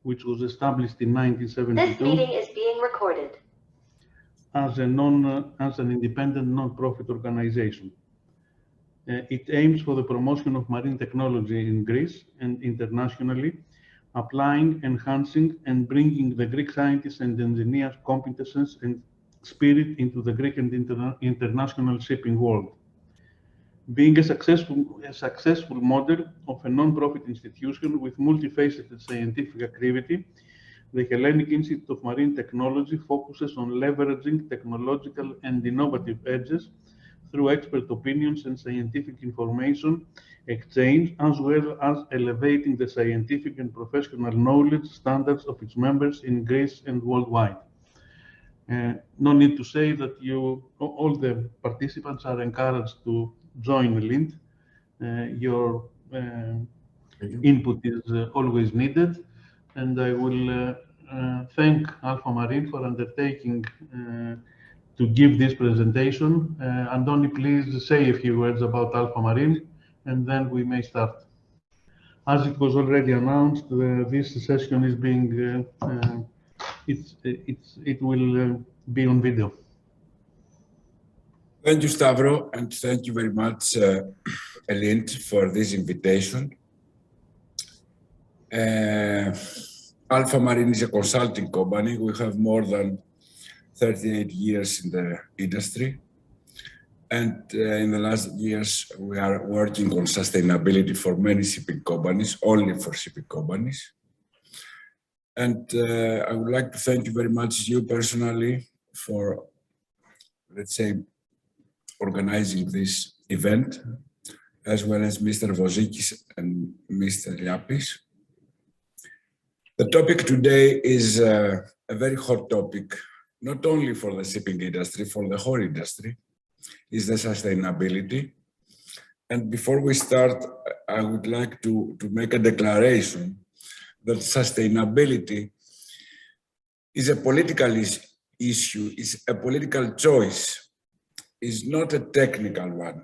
which was established in 1972. This meeting is being recorded. As an independent non-profit organization. It aims for the promotion of marine technology in Greece and internationally, applying, enhancing, and bringing the Greek scientists and engineers' competences and spirit into the Greek and international shipping world. Being a successful model of a non-profit institution with multifaceted scientific activity, the Hellenic Institute of Marine Technology focuses on leveraging technological and innovative edges through expert opinions and scientific information exchange, as well as elevating the scientific and professional knowledge standards of its members in Greece and worldwide. No need to say that all the participants are encouraged to join E.Ν.Τ. Your input is always needed, and I will thank Alpha Marine for undertaking to give this presentation. Andoni, please say a few words about Alpha Marine, and then we may start. As it was already announced, this session is being, it will be on video. Thank you, Stavro, and thank you very much, E.Ν.Τ, for this invitation. Alpha Marine is a consulting company. We have more than 38 years in the industry. And in the last years, we are working on sustainability for many shipping companies, only for shipping companies. And I would like to thank you very much, you personally, for, let's say, organizing this event, as well as Mr. Vozikis and Mr. Liapis. The topic today is a very hot topic, not only for the shipping industry, for the whole industry, is the sustainability. And before we start, I would like to make a declaration that sustainability is a political issue, is a political choice, is not a technical one.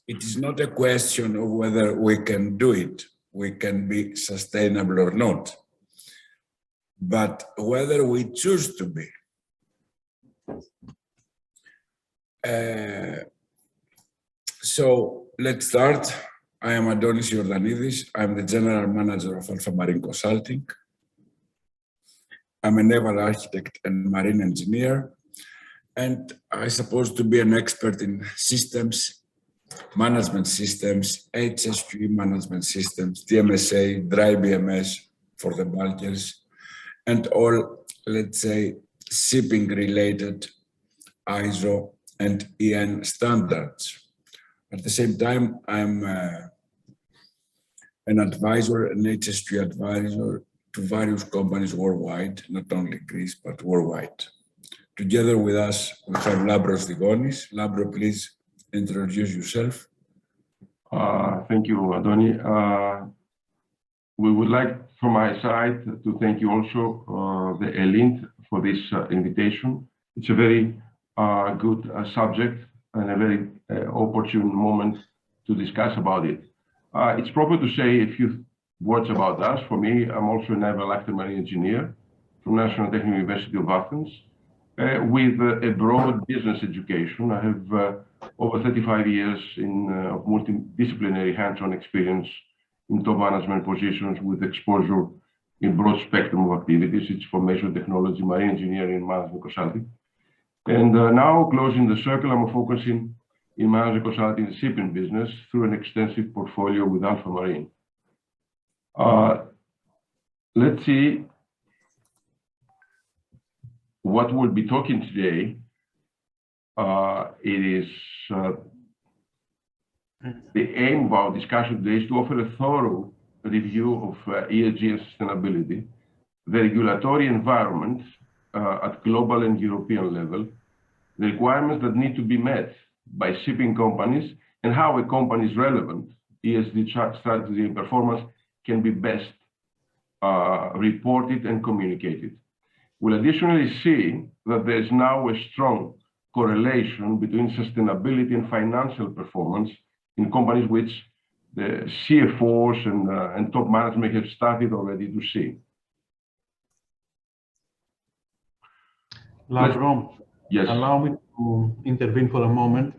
It is not a question of whether we can do it, we can be sustainable or not, but whether we choose to be. So let's start. I am Αντώνης Ιορδανίδης. I'm the general manager of Alpha Marine Consulting. I'm a naval architect and marine engineer, and I'm supposed to be an expert in systems, management systems, HSQ management systems, DMSA, dry BMS for the bulkers, and all, let's say, shipping-related ISO and EN standards. At the same time, I'm an advisor, an HSQ advisor to various companies worldwide, not only Greece, but worldwide. Together with us, we have Lάμπρος Διγώνης. Λάμπρο, please introduce yourself. Thank you, Αντώνη. We would like, from my side, to thank you also, the E.Ν.Τ, for this invitation. It's a very good subject and a very opportune moment to discuss about it. It's proper to say a few words about us. For me, I'm also a Naval Architect Marine Engineer from National Technical University of Athens, with a broad business education. I have over 35 years of multidisciplinary hands-on experience in top management positions with exposure in broad spectrum of activities. It's information technology, marine engineering, management consulting. And now, closing the circle, I'm focusing in management consulting the shipping business through an extensive portfolio with Alpha Marine. Let's see what we'll be talking today. It is the aim of our discussion today is to offer a thorough review of ESG and sustainability, the regulatory environment at global and European level, the requirements that need to be met by shipping companies, and how a company's relevant ESG strategy and performance can be best reported and communicated. We'll additionally see that there is now a strong correlation between sustainability and financial performance in companies which the CFOs and top management have started already to see. Labro, yes. Allow me to intervene for a moment.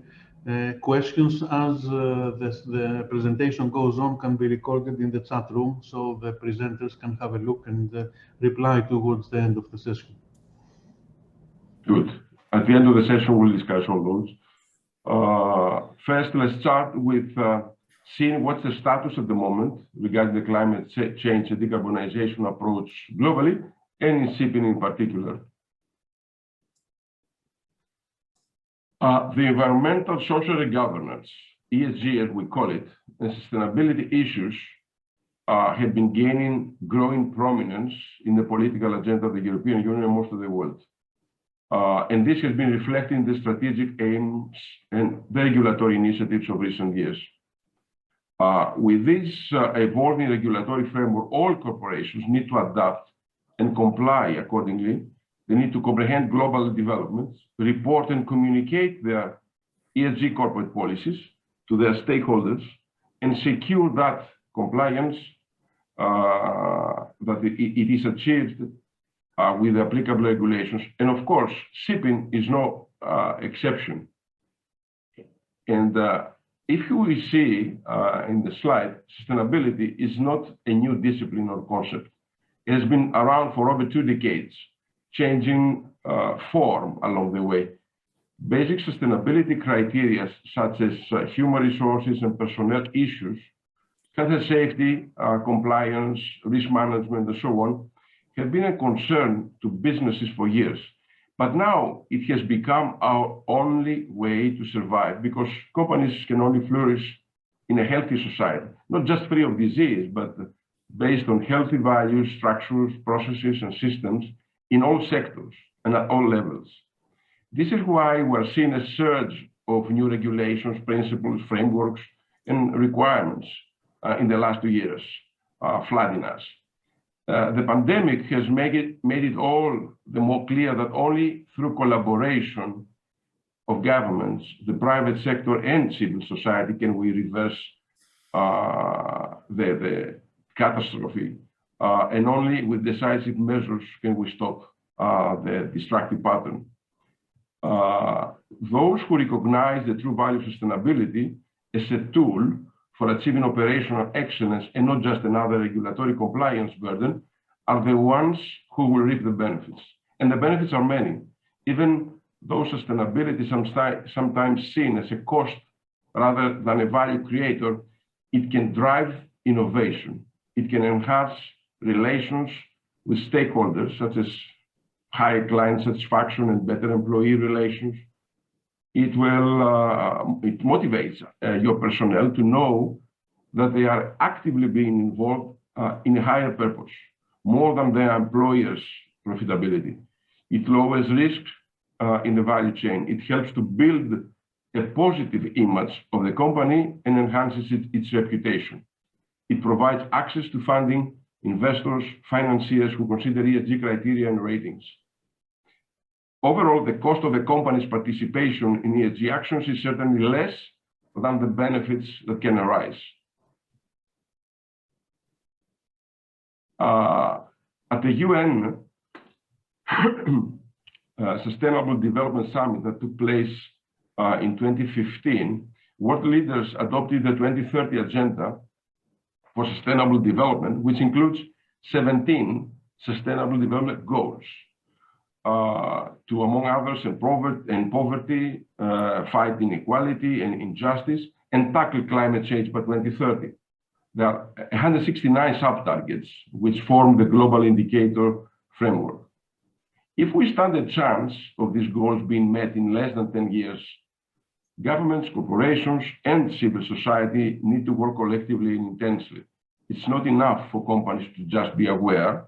Questions as the presentation goes on can be recorded in the chat room, so the presenters can have a look and reply towards the end of the session. Good. At the end of the session, we'll discuss all those. First, let's start with seeing what's the status at the moment regarding the climate change and decarbonization approach globally, and in shipping in particular. The environmental, social, and governance, ESG as we call it, and sustainability issues have been gaining growing prominence in the political agenda of the European Union and most of the world. And this has been reflected in the strategic aims and the regulatory initiatives of recent years. With this evolving regulatory framework, all corporations need to adapt and comply accordingly. They need to comprehend global developments, report and communicate their ESG corporate policies to their stakeholders, and secure that compliance, that it is achieved with the applicable regulations. And of course, shipping is no exception. And if we see in the slide, sustainability is not a new discipline or concept. It has been around for over 2 decades, changing form along the way. Basic sustainability criteria such as human resources and personnel issues, health and safety, compliance, risk management, and so on, have been a concern to businesses for years. But now it has become our only way to survive, because companies can only flourish in a healthy society, not just free of disease, but based on healthy values, structures, processes, and systems in all sectors and at all levels. This is why we're seeing a surge of new regulations, principles, frameworks, and requirements in the last 2 years, flooding us. The pandemic has made it all the more clear that only through collaboration of governments, the private sector, and civil society can we reverse the catastrophe. And only with decisive measures can we stop the destructive pattern. Those who recognize the true value of sustainability as a tool for achieving operational excellence and not just another regulatory compliance burden are the ones who will reap the benefits. And the benefits are many. Even though sustainability is sometimes seen as a cost rather than a value creator, it can drive innovation. It can enhance relations with stakeholders, such as higher client satisfaction and better employee relations. It motivates your personnel to know that they are actively being involved in a higher purpose, more than their employer's profitability. It lowers risks in the value chain. It helps to build a positive image of the company and enhances its reputation. It provides access to funding, investors, financiers who consider ESG criteria and ratings. Overall, the cost of a company's participation in ESG actions is certainly less than the benefits that can arise. At the UN Sustainable Development Summit that took place in 2015, world leaders adopted the 2030 Agenda for Sustainable Development, which includes 17 Sustainable Development Goals. To, among others, end poverty, fight inequality and injustice, and tackle climate change by 2030. There are 169 sub-targets which form the global indicator framework. If we stand a chance of these goals being met in less than 10 years, governments, corporations, and civil society need to work collectively and intensely. It's not enough for companies to just be aware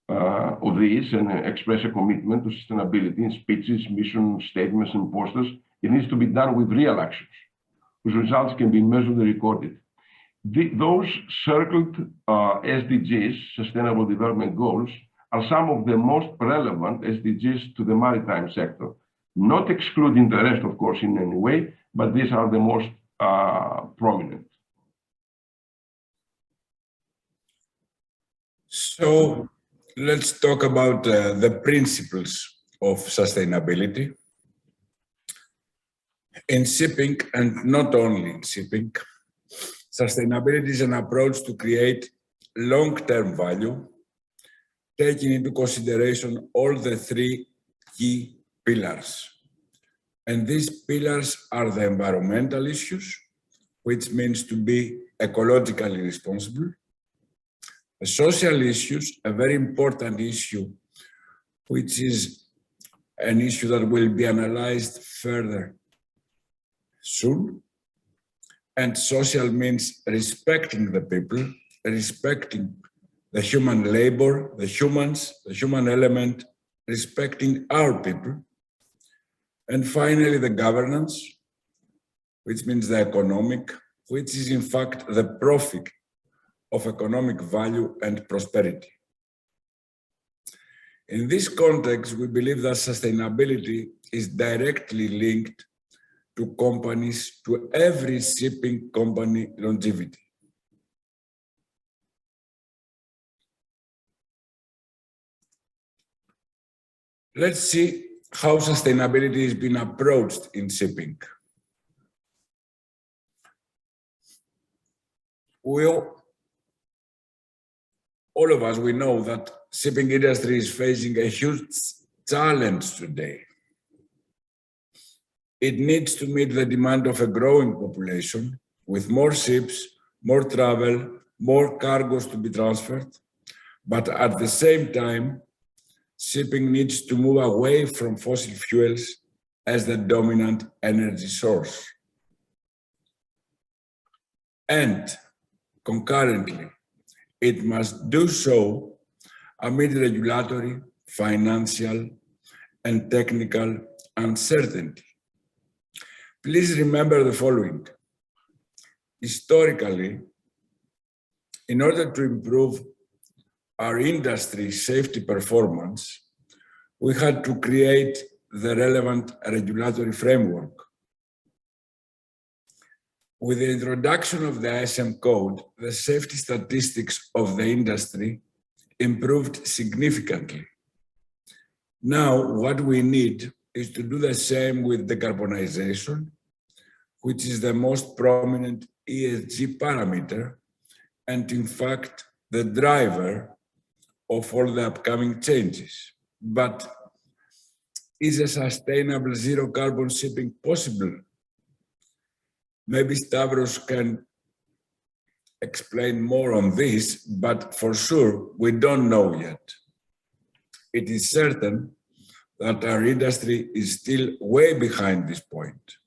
of this and express a commitment to sustainability in speeches, mission statements, and posters. It needs to be done with real actions, whose results can be measured and recorded. Those circled SDGs, Sustainable Development Goals, are some of the most relevant SDGs to the maritime sector, not excluding the rest, of course, in any way, but these are the most prominent. So let's talk about the principles of sustainability. In shipping, and not only in shipping, sustainability is an approach to create long-term value, taking into consideration all the three key pillars. And these pillars are the environmental issues, which means to be ecologically responsible. The social issues, a very important issue, which is an issue that will be analyzed further soon. And social means respecting the people, respecting the human labor, the humans, the human element, respecting our people. And finally, the governance, which means the economic, which is in fact the profit of economic value and prosperity. In this context, we believe that sustainability is directly linked to companies, to every shipping company longevity. Let's see how sustainability has been approached in shipping. All of us, we know that shipping industry is facing a huge challenge today. It needs to meet the demand of a growing population with more ships, more travel, more cargoes to be transferred. But at the same time, shipping needs to move away from fossil fuels as the dominant energy source. And concurrently, it must do so amid regulatory, financial, and technical uncertainty. Please remember the following. Historically, in order to improve our industry safety performance, we had to create the relevant regulatory framework. With the introduction of the ISM code, the safety statistics of the industry improved significantly. Now, what we need is to do the same with decarbonization, which is the most prominent ESG parameter, and in fact, the driver of all the upcoming changes. But is a sustainable zero carbon shipping possible? Maybe Stavros can explain more on this, but for sure, we don't know yet. It is certain that our industry is still way behind this point.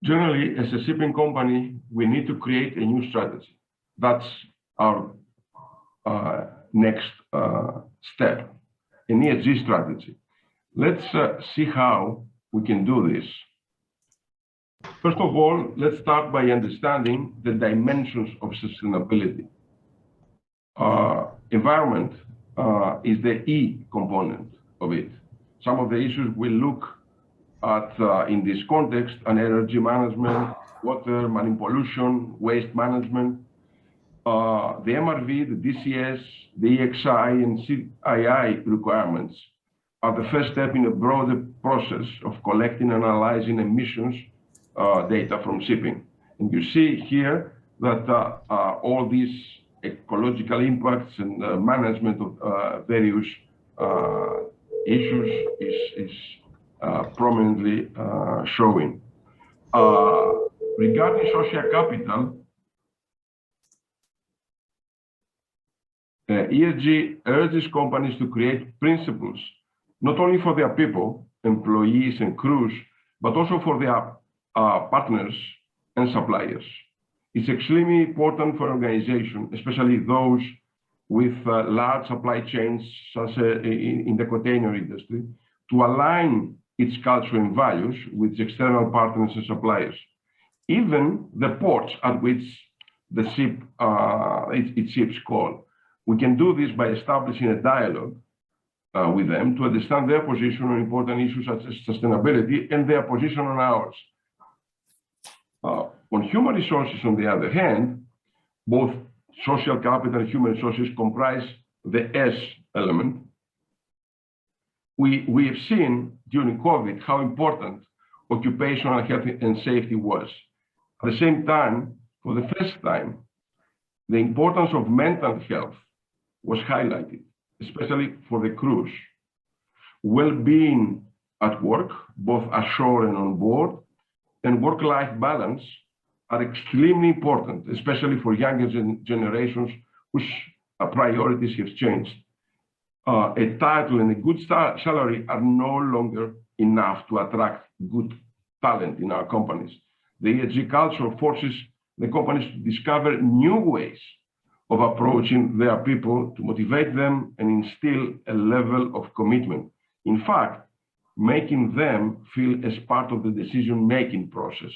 Generally, as a shipping company, we need to create a new strategy. That's our next step, an ESG strategy. Let's see how we can do this. First of all, let's start by understanding the dimensions of sustainability. Environment is the E component of it. Some of the issues we'll look at in this context on energy management, water, marine pollution, waste management. The MRV, the DCS, the EXI, and CII requirements are the first step in a broader process of collecting and analyzing emissions data from shipping. And you see here that all these ecological impacts and management of various issues is prominently showing. Regarding social capital, ESG urges companies to create principles, not only for their people, employees and crews, but also for their partners and suppliers. It's extremely important for organizations, especially those with large supply chains, such as in the container industry, to align its culture and values with external partners and suppliers. Even the ports at which the its ships call. We can do this by establishing a dialogue with them to understand their position on important issues such as sustainability and their position on ours. On human resources, on the other hand, both social capital and human resources comprise the S element. We have seen during COVID how important occupational health and safety was. At the same time, for the first time, the importance of mental health was highlighted, especially for the crews. Well-being at work, both ashore and on board, and work-life balance are extremely important, especially for younger generations whose priorities have changed. A title and a good salary are no longer enough to attract good talent in our companies. The ESG culture forces the companies to discover new ways of approaching their people to motivate them and instill a level of commitment. In fact, making them feel as part of the decision-making process.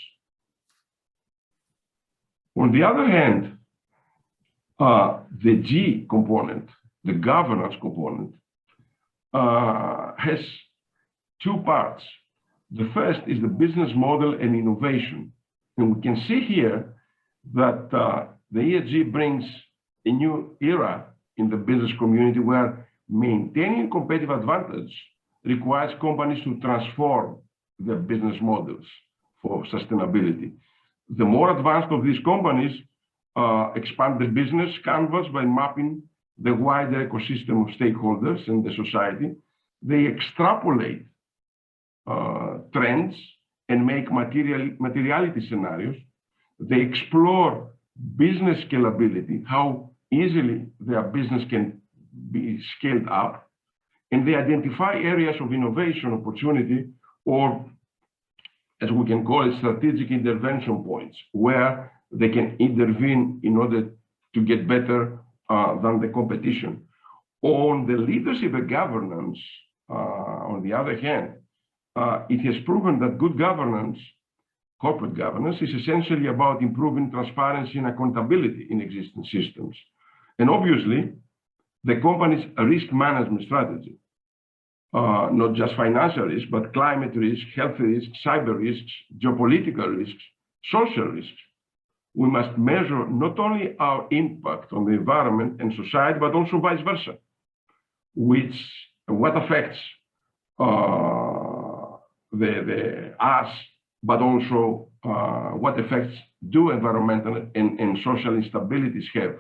On the other hand, the G component, the governance component, has two parts. The first is the business model and innovation. And we can see here that the ESG brings a new era in the business community where maintaining competitive advantage requires companies to transform their business models for sustainability. The more advanced of these companies expand their business canvas by mapping the wider ecosystem of stakeholders in the society. They extrapolate trends and make materiality scenarios. They explore business scalability, how easily their business can be scaled up, and they identify areas of innovation opportunity, or as we can call it, strategic intervention points, where they can intervene in order to get better than the competition. On the leadership and governance, on the other hand, it has proven that good governance, corporate governance, is essentially about improving transparency and accountability in existing systems. And obviously, the company's risk management strategy, not just financial risks, but climate risk, health risks, cyber risks, geopolitical risks, social risks. We must measure not only our impact on the environment and society, but also vice versa, what affects us, but also what effects do environmental and social instabilities have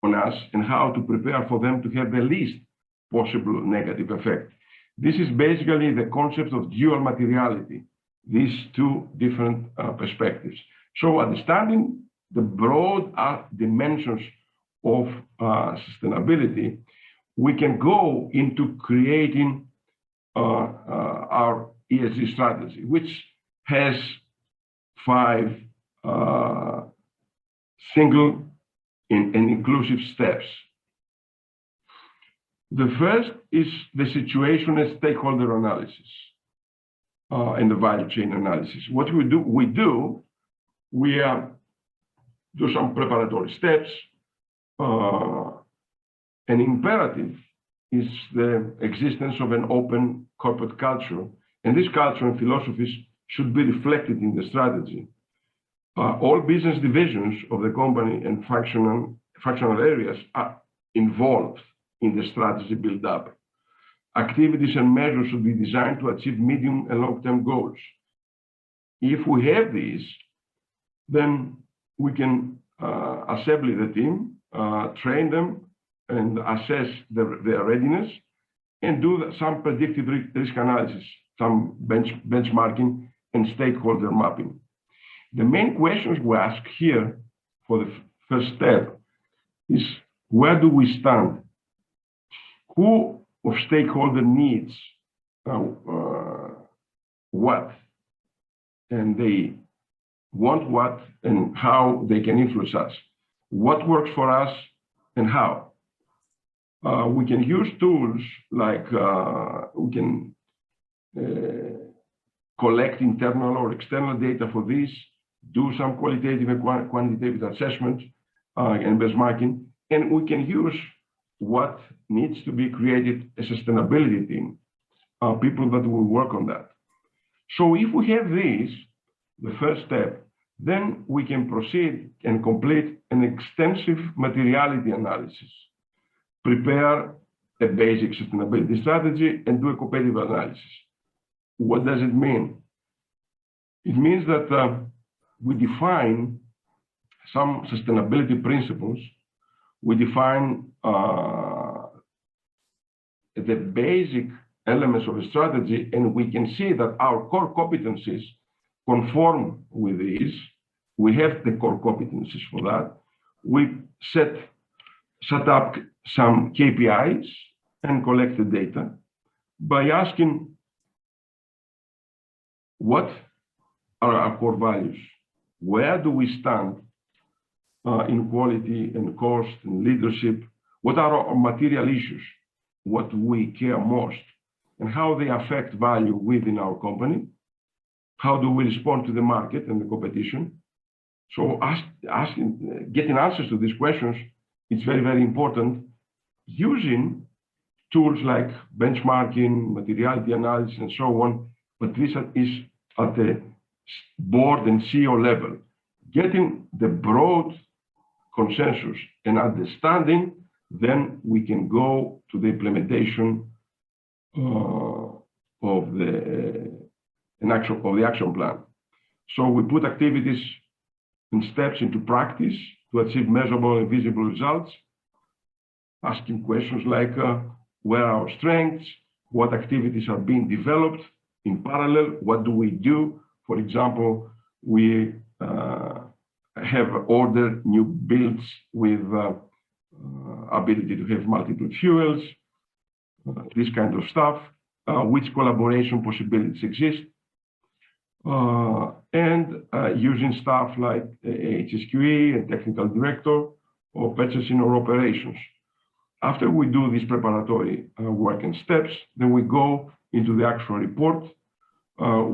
on us, and how to prepare for them to have the least possible negative effect. This is basically the concept of dual materiality, these two different perspectives. So understanding the broad dimensions of sustainability, we can go into creating our ESG strategy, which has 5 single and inclusive steps. The first is the situation and stakeholder analysis and the value chain analysis. What we do some preparatory steps. An imperative is the existence of an open corporate culture, and this culture and philosophies should be reflected in the strategy. All business divisions of the company and functional areas are involved in the strategy build-up. Activities and measures should be designed to achieve medium and long-term goals. If we have these, then we can assemble the team, train them, and assess their readiness, and do some predictive risk analysis, some benchmarking, and stakeholder mapping. The main questions we ask here for the first step is, where do we stand? Who of stakeholder needs what? And they want what and how they can influence us. What works for us and how? We can use tools like we can collect internal or external data for this, do some qualitative and quantitative assessments and benchmarking, and we can use what needs to be created, a sustainability team, people that will work on that. So if we have these, the first step, then we can proceed and complete an extensive materiality analysis, prepare a basic sustainability strategy, and do a competitive analysis. What does it mean? It means that we define some sustainability principles. We define the basic elements of a strategy, and we can see that our core competencies conform with these. We have the core competencies for that. We set up some KPIs and collect the data by asking what are our core values? Where do we stand in quality and cost and leadership? What are our material issues? What we care most? And how they affect value within our company? How do we respond to the market and the competition? So getting answers to these questions, it's very, very important, using tools like benchmarking, materiality analysis, and so on. But this is at the board and CEO level. Getting the broad consensus and understanding, then we can go to the implementation of the action plan. So we put activities and steps into practice to achieve measurable and visible results, asking questions like where are our strengths, what activities are being developed in parallel, what do we do? For example, we have ordered new builds with ability to have multiple fuels, this kind of stuff, which collaboration possibilities exist, and using staff like HSQE and technical director or purchasing or operations. After we do this preparatory work and steps, then we go into the actual report,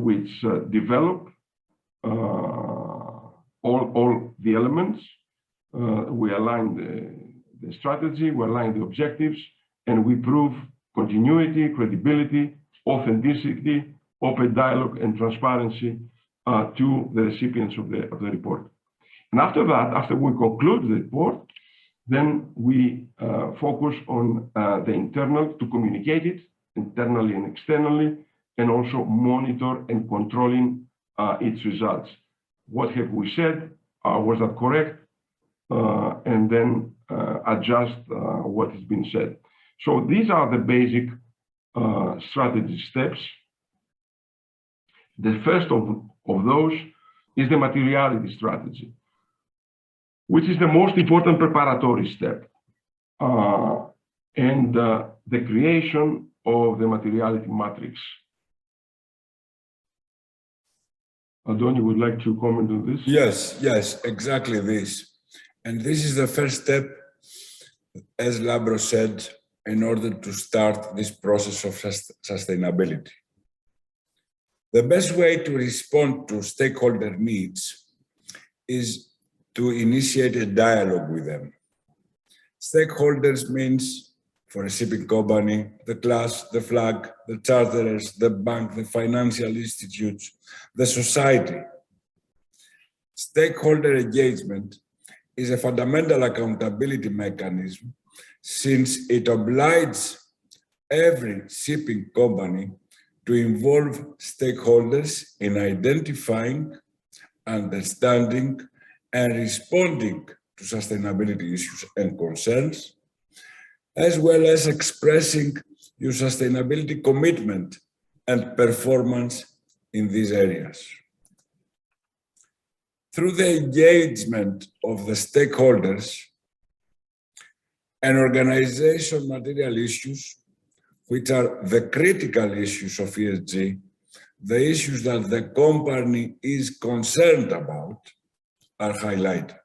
which develop all the elements. We align the strategy, we align the objectives, and we prove continuity, credibility, authenticity, open dialogue, and transparency to the recipients of the report. And after that, after we conclude the report, then we focus on the internal to communicate it internally and externally, and also monitor and controlling its results. What have we said? Was that correct? And then adjust what has been said. So these are the basic strategy steps. The first of those is the materiality strategy, which is the most important preparatory step, and the creation of the materiality matrix. Andoni, would like to comment on this? Yes, exactly this. And this is the first step, as Lambros said, in order to start this process of sustainability. The best way to respond to stakeholder needs is to initiate a dialogue with them. Stakeholders means, for a shipping company, the class, the flag, the charterers, the bank, the financial institutes, the society. Stakeholder engagement is a fundamental accountability mechanism, since it obliges every shipping company to involve stakeholders in identifying, understanding, and responding to sustainability issues and concerns, as well as expressing your sustainability commitment and performance in these areas. Through the engagement of the stakeholders, an organization material issues, which are the critical issues of ESG, the issues that the company is concerned about, are highlighted.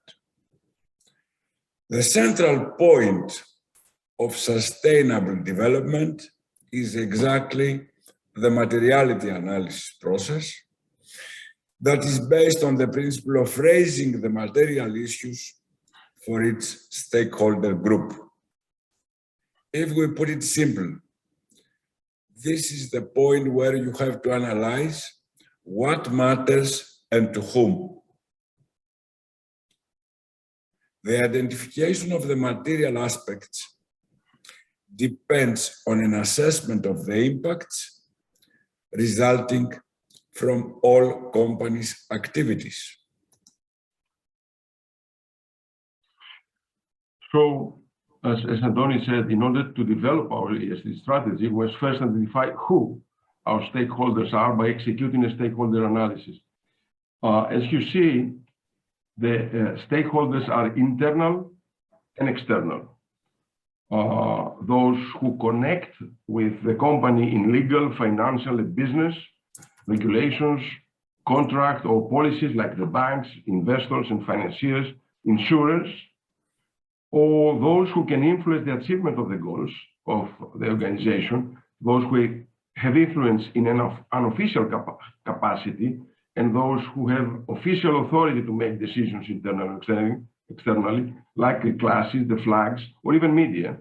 The central point of sustainable development is exactly the materiality analysis process that is based on the principle of raising the material issues for its stakeholder group. If we put it simple, this is the point where you have to analyze what matters and to whom. The identification of the material aspects depends on an assessment of the impacts resulting from all companies' activities. So, as Andoni said, in order to develop our ESG strategy, we must first identify who our stakeholders are by executing a stakeholder analysis. As you see, the stakeholders are internal and external. Those who connect with the company in legal, financial, and business, regulations, contract or policies like the banks, investors and financiers, insurers, or those who can influence the achievement of the goals of the organization, those who have influence in an unofficial capacity, and those who have official authority to make decisions internally and externally, like the classes, the flags, or even media.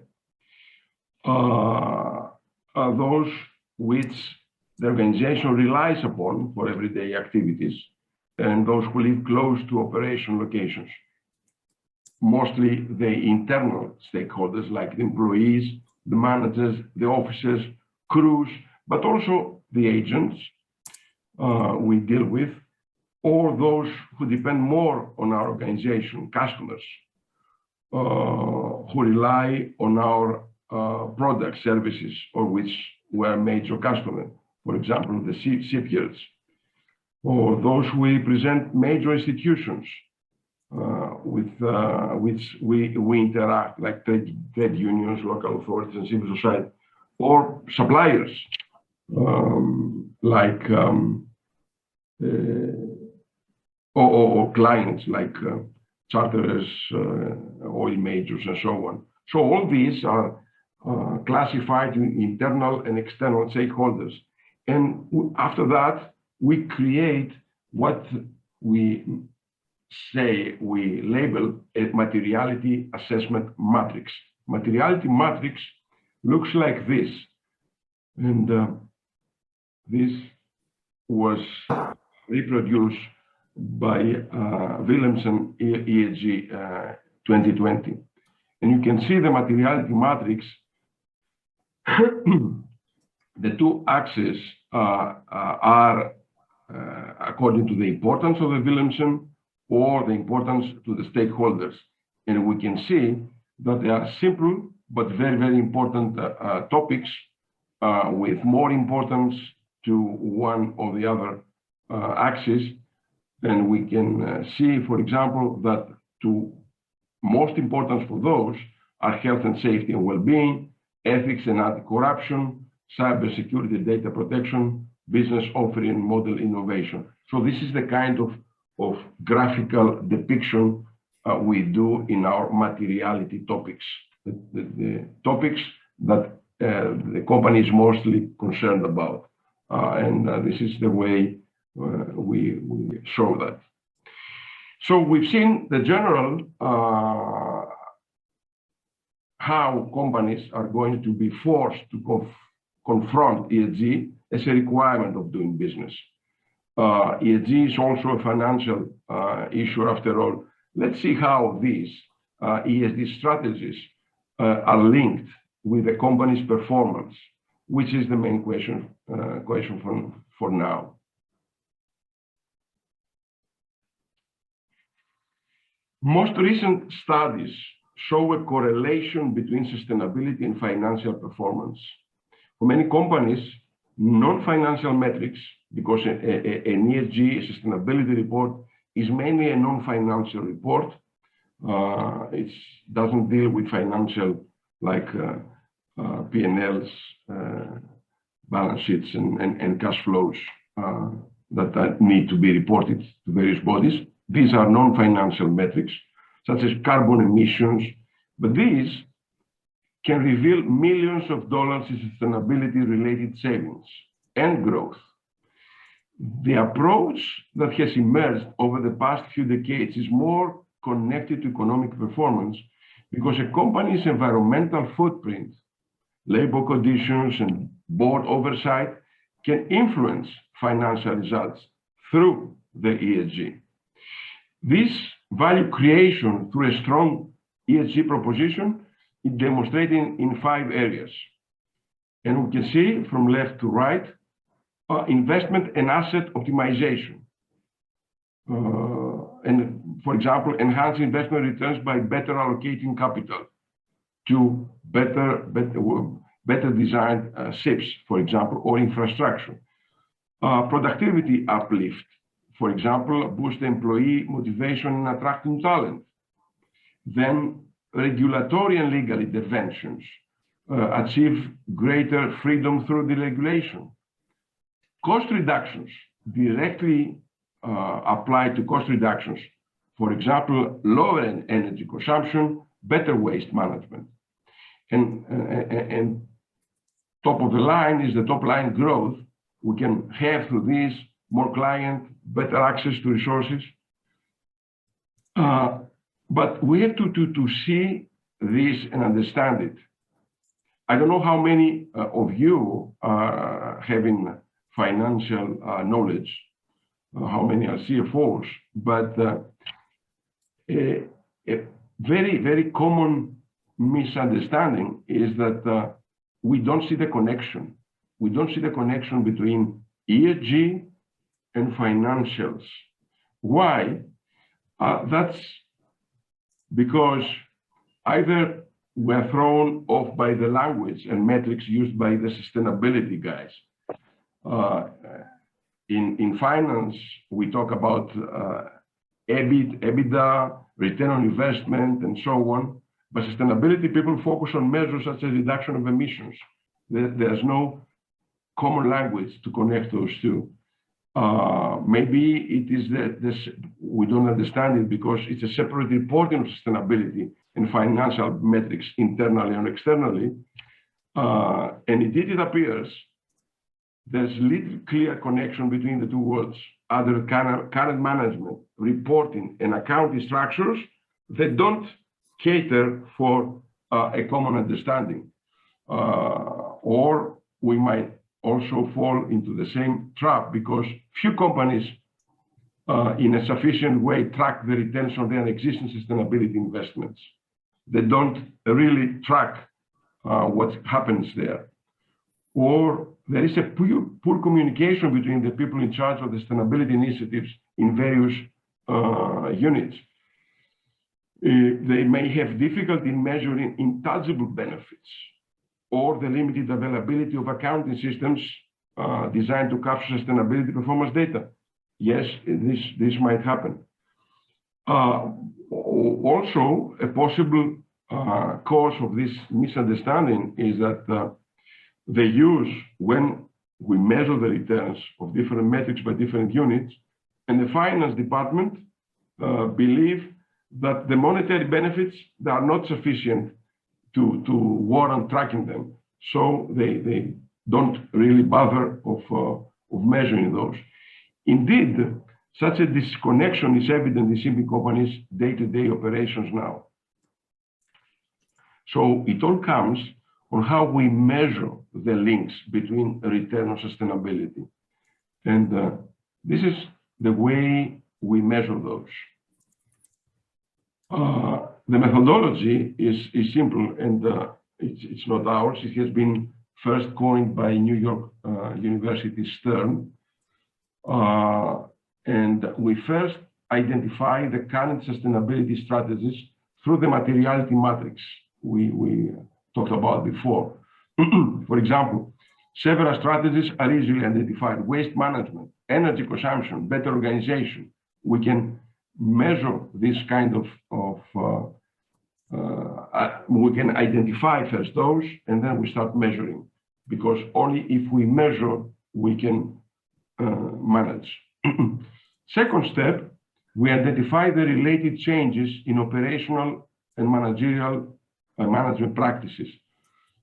Those which the organization relies upon for everyday activities, and those who live close to operation locations. Mostly the internal stakeholders like the employees, the managers, the officers, crews, but also the agents we deal with, or those who depend more on our organization, customers, who rely on our products, services, or which were major customers, for example, the shipyards, or those who represent major institutions with which we interact, like trade unions, local authorities, and civil society, or suppliers, like or clients like charterers, oil majors, and so on. So all these are classified in internal and external stakeholders. And after that, we create what we say we label a materiality assessment matrix. Materiality matrix looks like this. And this was reproduced by Wilhelmsen ESG 2020. And you can see the materiality matrix. The two axes are according to the importance of the Wilhelmsen or the importance to the stakeholders. And we can see that they are simple but very, very important topics with more importance to one or the other axis. And we can see, for example, that to most importance for those are health and safety and well-being, ethics and anti-corruption, cybersecurity, data protection, business offering, model innovation. So this is the kind of graphical depiction we do in our materiality topics, the topics that the company is mostly concerned about. And this is the way we show that. So we've seen the general how companies are going to be forced to confront ESG as a requirement of doing business. ESG is also a financial issue after all. Let's see how these ESG strategies are linked with the company's performance, which is the main question for now. Most recent studies show a correlation between sustainability and financial performance. For many companies, non-financial metrics, because an ESG sustainability report is mainly a non-financial report. It doesn't deal with financial, like P&Ls, balance sheets, and cash flows that need to be reported to various bodies. These are non-financial metrics, such as carbon emissions, but these can reveal millions of dollars in sustainability-related savings and growth. The approach that has emerged over the past few decades is more connected to economic performance because a company's environmental footprint, labor conditions, and board oversight can influence financial results through the ESG. This value creation through a strong ESG proposition is demonstrated in 5 areas. And we can see from left to right, investment and asset optimization. And for example, enhance investment returns by better allocating capital to better designed ships, for example, or infrastructure. Productivity uplift, for example, boost employee motivation and attracting talent. Then regulatory and legal interventions, achieve greater freedom through deregulation. Cost reductions directly apply to cost reductions. For example, lower energy consumption, better waste management. And top of the line is the top line growth. We can have through this more client, better access to resources. But we have to see this and understand it. I don't know how many of you are having financial knowledge, how many are CFOs, but a very, very common misunderstanding is that we don't see the connection. We don't see the connection between ESG and financials. Why? That's because either we're thrown off by the language and metrics used by the sustainability guys. In finance, we talk about EBIT, EBITDA, return on investment, and so on. But sustainability people focus on measures such as reduction of emissions. There's no common language to connect those two. Maybe it is that we don't understand it because it's a separate reporting of sustainability and financial metrics internally and externally. And indeed it appears there's little clear connection between the two words. Other current management, reporting, and accounting structures that don't cater for a common understanding. Or we might also fall into the same trap because few companies in a sufficient way track the returns on their existing sustainability investments. They don't really track what happens there. Or there is a poor communication between the people in charge of the sustainability initiatives in various units. They may have difficulty in measuring intangible benefits or the limited availability of accounting systems designed to capture sustainability performance data. Yes, this might happen. Also, a possible cause of this misunderstanding is that they use, when we measure the returns of different metrics by different units, and the finance department believe that the monetary benefits are not sufficient to warrant tracking them. So they don't really bother of measuring those. Indeed, such a disconnection is evident in shipping companies' day-to-day operations now. So it all comes on how we measure the links between return on sustainability. And this is the way we measure those. The methodology is simple, and it's not ours. It has been first coined by New York University Stern. And we first identify the current sustainability strategies through the materiality matrix we talked about before. For example, several strategies are easily identified: waste management, energy consumption, better organization. We can measure this kind of we can identify first those, and then we start measuring, because only if we measure, we can manage. Second step, we identify the related changes in operational and managerial management practices.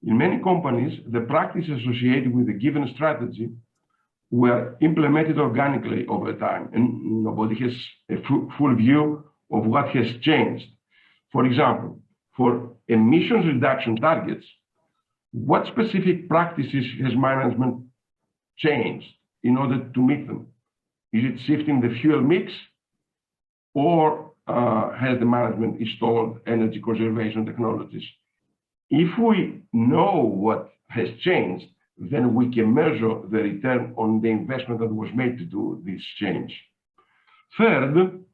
In many companies, the practices associated with a given strategy were implemented organically over time, and nobody has a full view of what has changed. For example, for emissions reduction targets, what specific practices has management changed in order to meet them? Is it shifting the fuel mix, or has the management installed energy conservation technologies? If we know what has changed, then we can measure the return on the investment that was made to do this change. Third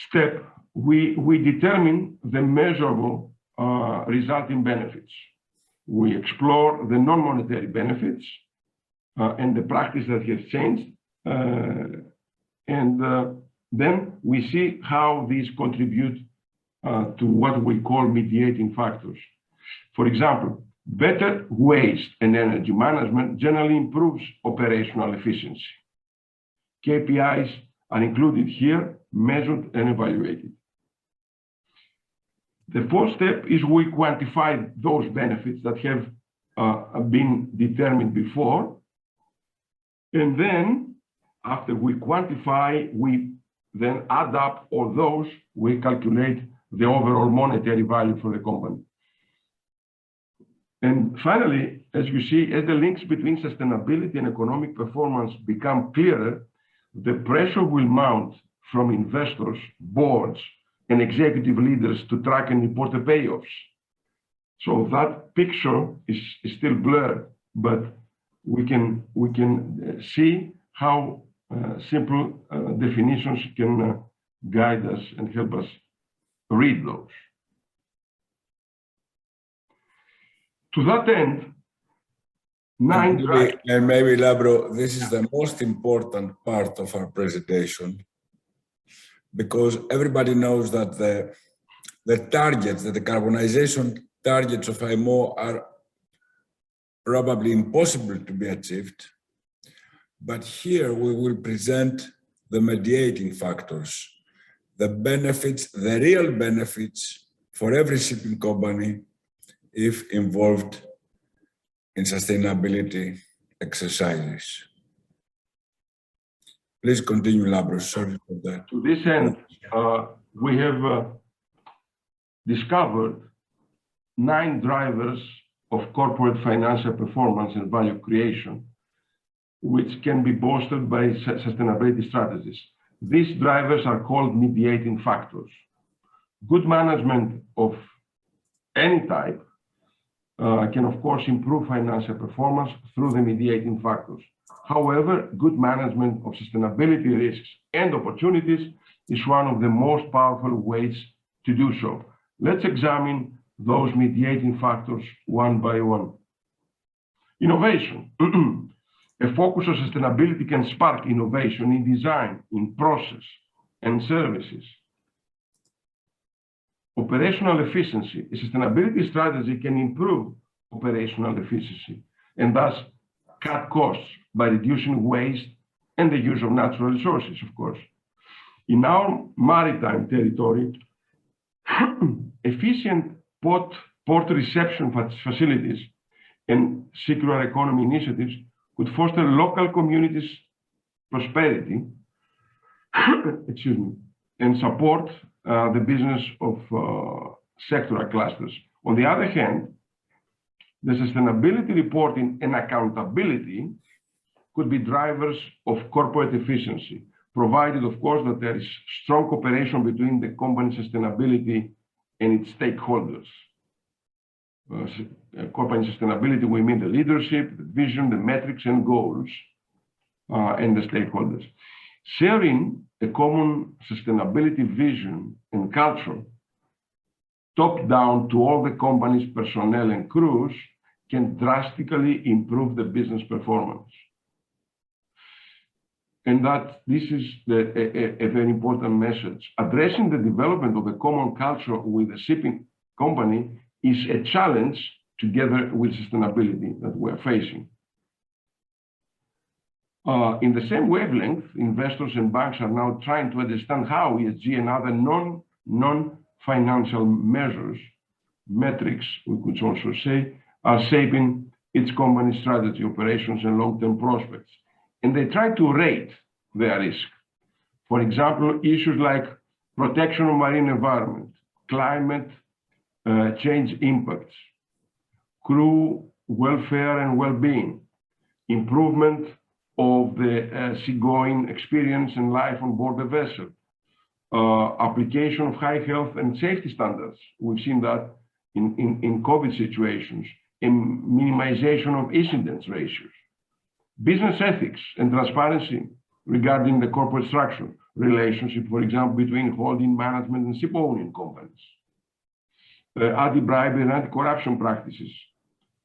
step, we determine the measurable resulting benefits. We explore the non-monetary benefits and the practice that has changed. Then we see how these contribute to what we call mediating factors. For example, better waste and energy management generally improves operational efficiency. KPIs are included here, measured and evaluated. The fourth step is we quantify those benefits that have been determined before. And then after we quantify, we then add up all those, we calculate the overall monetary value for the company. And finally, as you see, as the links between sustainability and economic performance become clearer, the pressure will mount from investors, boards, and executive leaders to track and report the payoffs. So that picture is still blurred, but we can see how simple definitions can guide us and help us read those. To that end, maybe Labro, this is the most important part of our presentation, because everybody knows that the targets, the decarbonization targets of IMO are probably impossible to be achieved. But here we will present the mediating factors, the benefits, the real benefits for every shipping company if involved in sustainability exercises. Please continue, Lambros. Sorry for that. To this end, we have discovered 9 drivers of corporate financial performance and value creation, which can be bolstered by sustainability strategies. These drivers are called mediating factors. Good management of any type can, of course, improve financial performance through the mediating factors. However, good management of sustainability risks and opportunities is one of the most powerful ways to do so. Let's examine those mediating factors one by one. Innovation. A focus on sustainability can spark innovation in design, in process, and services. Operational efficiency. A sustainability strategy can improve operational efficiency and thus cut costs by reducing waste and the use of natural resources, of course. In our maritime territory, efficient port reception facilities and circular economy initiatives could foster local communities' prosperity, excuse me, and support the business of sectoral clusters. On the other hand, the sustainability reporting and accountability could be drivers of corporate efficiency, provided, of course, that there is strong cooperation between the company's sustainability and its stakeholders. Corporate sustainability, we mean the leadership, the vision, the metrics and goals, and the stakeholders. Sharing a common sustainability vision and culture, top down to all the company's personnel and crews, can drastically improve the business performance. And that this is a very important message. Addressing the development of a common culture with a shipping company is a challenge together with sustainability that we're facing. In the same wavelength, investors and banks are now trying to understand how ESG and other non-financial measures, metrics, we could also say, are shaping its company strategy, operations, and long-term prospects. And they try to rate their risk. For example, issues like protection of marine environment, climate change impacts, crew welfare and well-being, improvement of the seagoing experience and life on board the vessel, application of high health and safety standards. We've seen that in COVID situations, in minimization of incidence ratios, business ethics and transparency regarding the corporate structure, relationship, for example, between holding management and ship owning companies, anti-bribery and anti-corruption practices.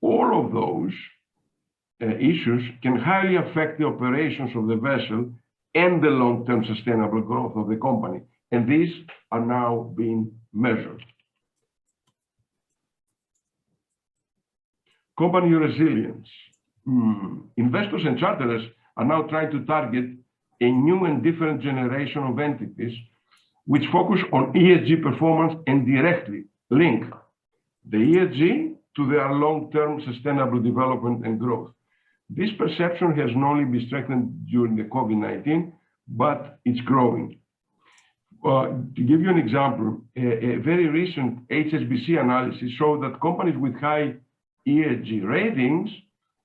All of those issues can highly affect the operations of the vessel and the long-term sustainable growth of the company. And these are now being measured. Company resilience. Investors and charterers are now trying to target a new and different generation of entities which focus on ESG performance and directly link the ESG to their long-term sustainable development and growth. This perception has not only been strengthened during the COVID-19, but it's growing. To give you an example, a very recent HSBC analysis showed that companies with high ESG ratings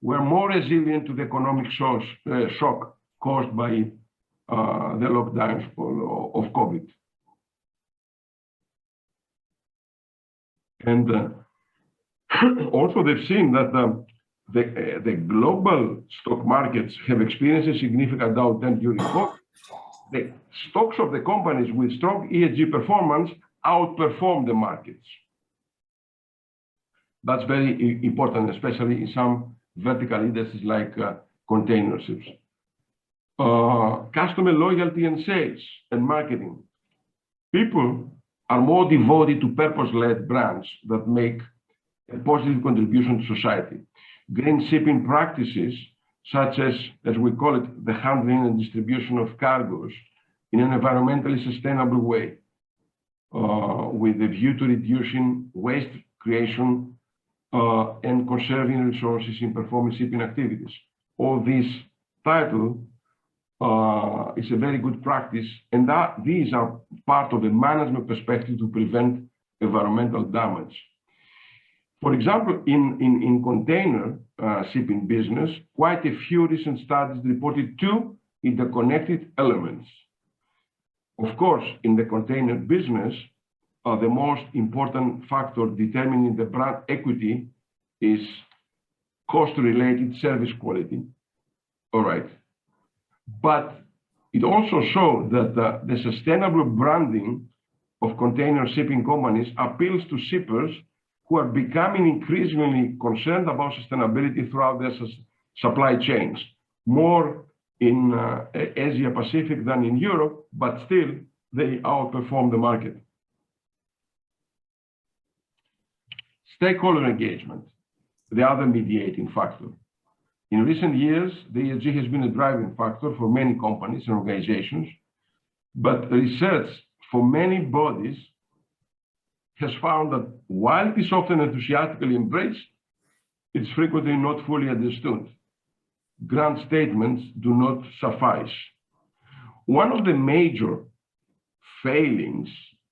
were more resilient to the economic shock caused by the lockdowns of COVID. And also they've seen that the global stock markets have experienced a significant downturn during COVID. The stocks of the companies with strong ESG performance outperform the markets. That's very important, especially in some vertical industries like container ships. Customer loyalty and sales and marketing. People are more devoted to purpose-led brands that make a positive contribution to society. Green shipping practices, such as we call it, the handling and distribution of cargoes in an environmentally sustainable way, with a view to reducing waste creation and conserving resources in performing shipping activities. All this title is a very good practice, and these are part of a management perspective to prevent environmental damage. For example, in container shipping business, quite a few recent studies reported two interconnected elements. Of course, in the container business, the most important factor determining the brand equity is cost-related service quality. All right. But it also showed that the sustainable branding of container shipping companies appeals to shippers who are becoming increasingly concerned about sustainability throughout their supply chains, more in Asia Pacific than in Europe, but still they outperform the market. Stakeholder engagement, the other mediating factor. In recent years, the ESG has been a driving factor for many companies and organizations, but research for many bodies has found that while it is often enthusiastically embraced, it's frequently not fully understood. Grand statements do not suffice. One of the major failings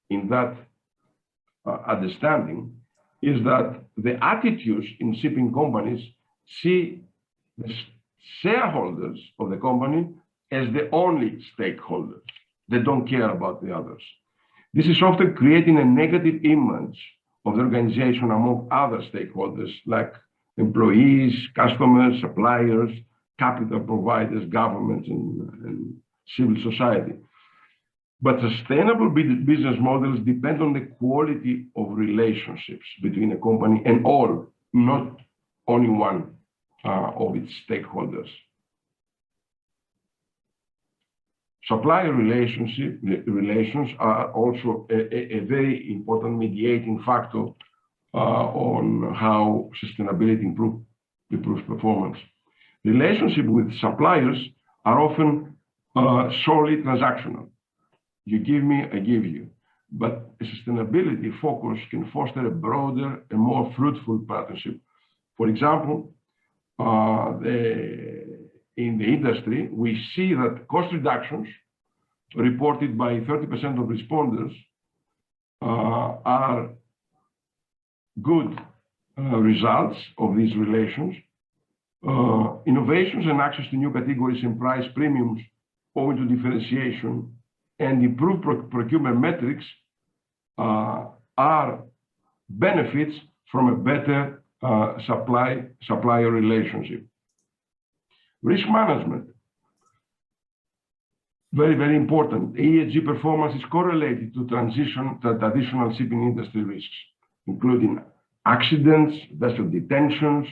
in that understanding is that the attitudes in shipping companies see the shareholders of the company as the only stakeholders. They don't care about the others. This is often creating a negative image of the organization among other stakeholders like employees, customers, suppliers, capital providers, governments, and civil society. But sustainable business models depend on the quality of relationships between a company and all, not only one of its stakeholders. Supplier relations are also a very important mediating factor on how sustainability improves performance. Relationships with suppliers are often solely transactional. You give me, I give you. But a sustainability focus can foster a broader and more fruitful partnership. For example, in the industry, we see that cost reductions reported by 30% of responders are good results of these relations. Innovations and access to new categories and price premiums owing to differentiation and improved procurement metrics are benefits from a better supplier relationship. Risk management, very, very important. ESG performance is correlated to traditional shipping industry risks, including accidents, vessel detentions,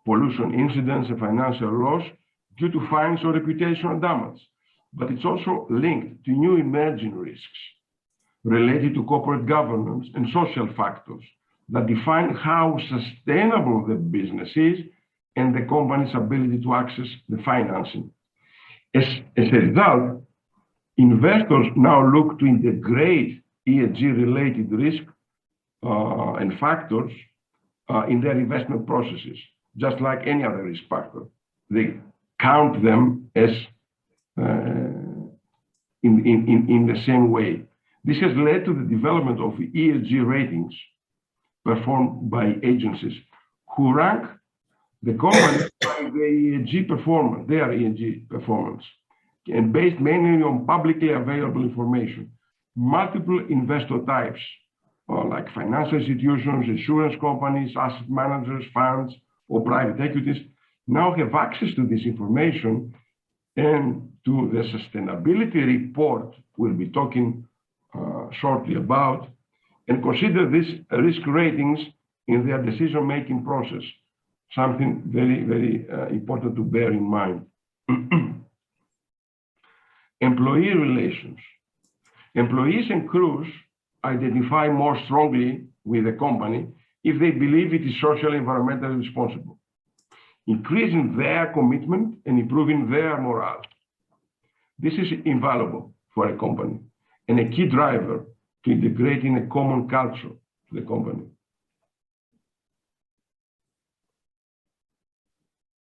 pollution incidents, and financial loss due to fines or reputational damage. But it's also linked to new emerging risks related to corporate governance and social factors that define how sustainable the business is and the company's ability to access the financing. As a result, investors now look to integrate ESG-related risk and factors in their investment processes, just like any other risk factor. They count them as in the same way. This has led to the development of ESG ratings performed by agencies who rank the company by their ESG performance, and based mainly on publicly available information. Multiple investor types, like financial institutions, insurance companies, asset managers, funds, or private equities, now have access to this information and to the sustainability report we'll be talking shortly about, and consider these risk ratings in their decision-making process, something very, very important to bear in mind. Employee relations. Employees and crews identify more strongly with the company if they believe it is socially and environmentally responsible, increasing their commitment and improving their morale. This is invaluable for a company and a key driver to integrating a common culture to the company.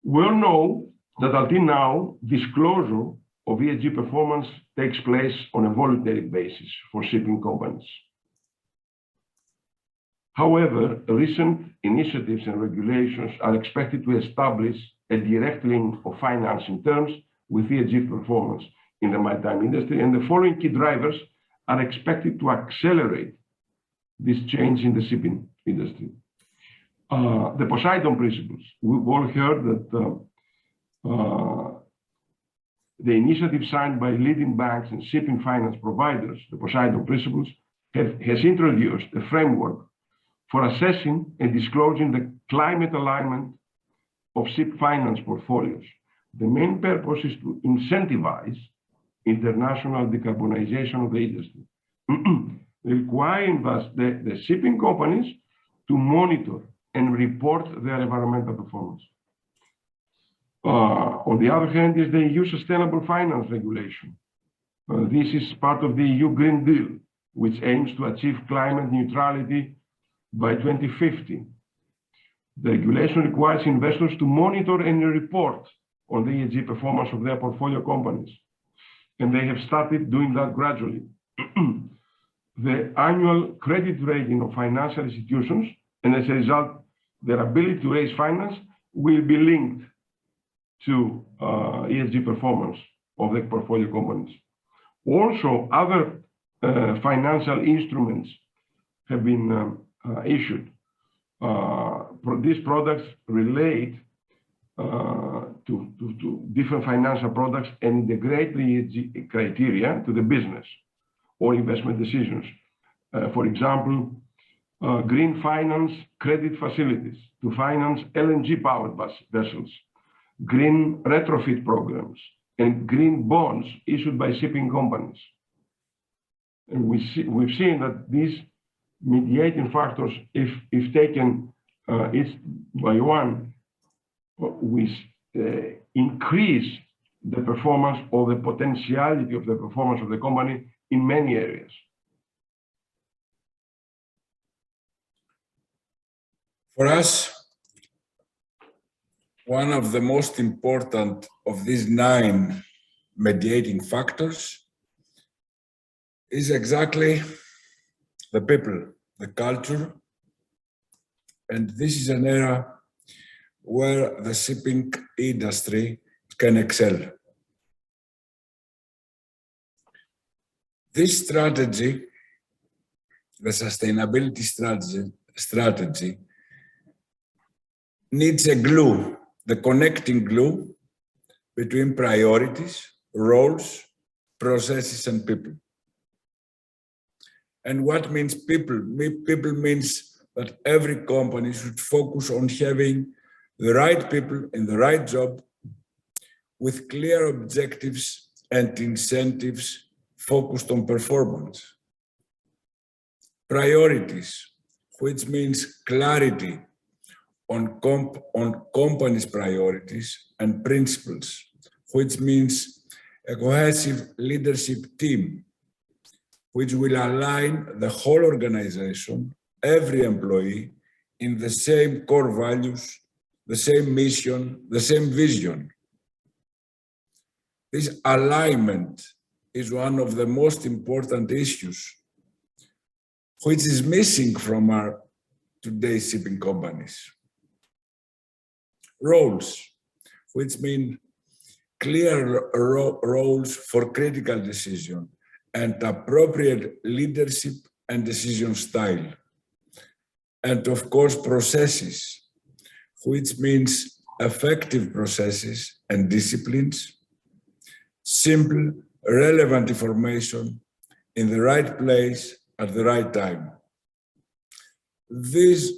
We all know that until now, disclosure of ESG performance takes place on a voluntary basis for shipping companies. However, recent initiatives and regulations are expected to establish a direct link of financing terms with ESG performance in the maritime industry, and the following key drivers are expected to accelerate this change in the shipping industry. The Poseidon principles. We've all heard that the initiative signed by leading banks and shipping finance providers, the Poseidon principles, has introduced a framework for assessing and disclosing the climate alignment of ship finance portfolios. The main purpose is to incentivize international decarbonization of the industry, requiring thus the shipping companies to monitor and report their environmental performance. On the other hand, is the EU Sustainable Finance Regulation. This is part of the EU Green Deal, which aims to achieve climate neutrality by 2050. The regulation requires investors to monitor and report on the ESG performance of their portfolio companies, and they have started doing that gradually. The annual credit rating of financial institutions, and as a result, their ability to raise finance, will be linked to ESG performance of the portfolio companies. Also, other financial instruments have been issued. These products relate to different financial products and integrate the ESG criteria to the business or investment decisions. For example, green finance credit facilities to finance LNG powered vessels, green retrofit programs, and green bonds issued by shipping companies. And we've seen that these mediating factors, if taken each by one, we increase the performance or the potentiality of the performance of the company in many areas. For us, one of the most important of these 9 mediating factors is exactly the people, the culture, and this is an area where the shipping industry can excel. This strategy, the sustainability strategy, needs a glue, the connecting glue between priorities, roles, processes, and people. And what means people? People means that every company should focus on having the right people in the right job with clear objectives and incentives focused on performance. Priorities, which means clarity on company's priorities and principles, which means a cohesive leadership team, which will align the whole organization, every employee, in the same core values, the same mission, the same vision. This alignment is one of the most important issues which is missing from our today's shipping companies. Roles, which mean clear roles for critical decision and appropriate leadership and decision style. And of course, processes, which means effective processes and disciplines, simple, relevant information in the right place at the right time. These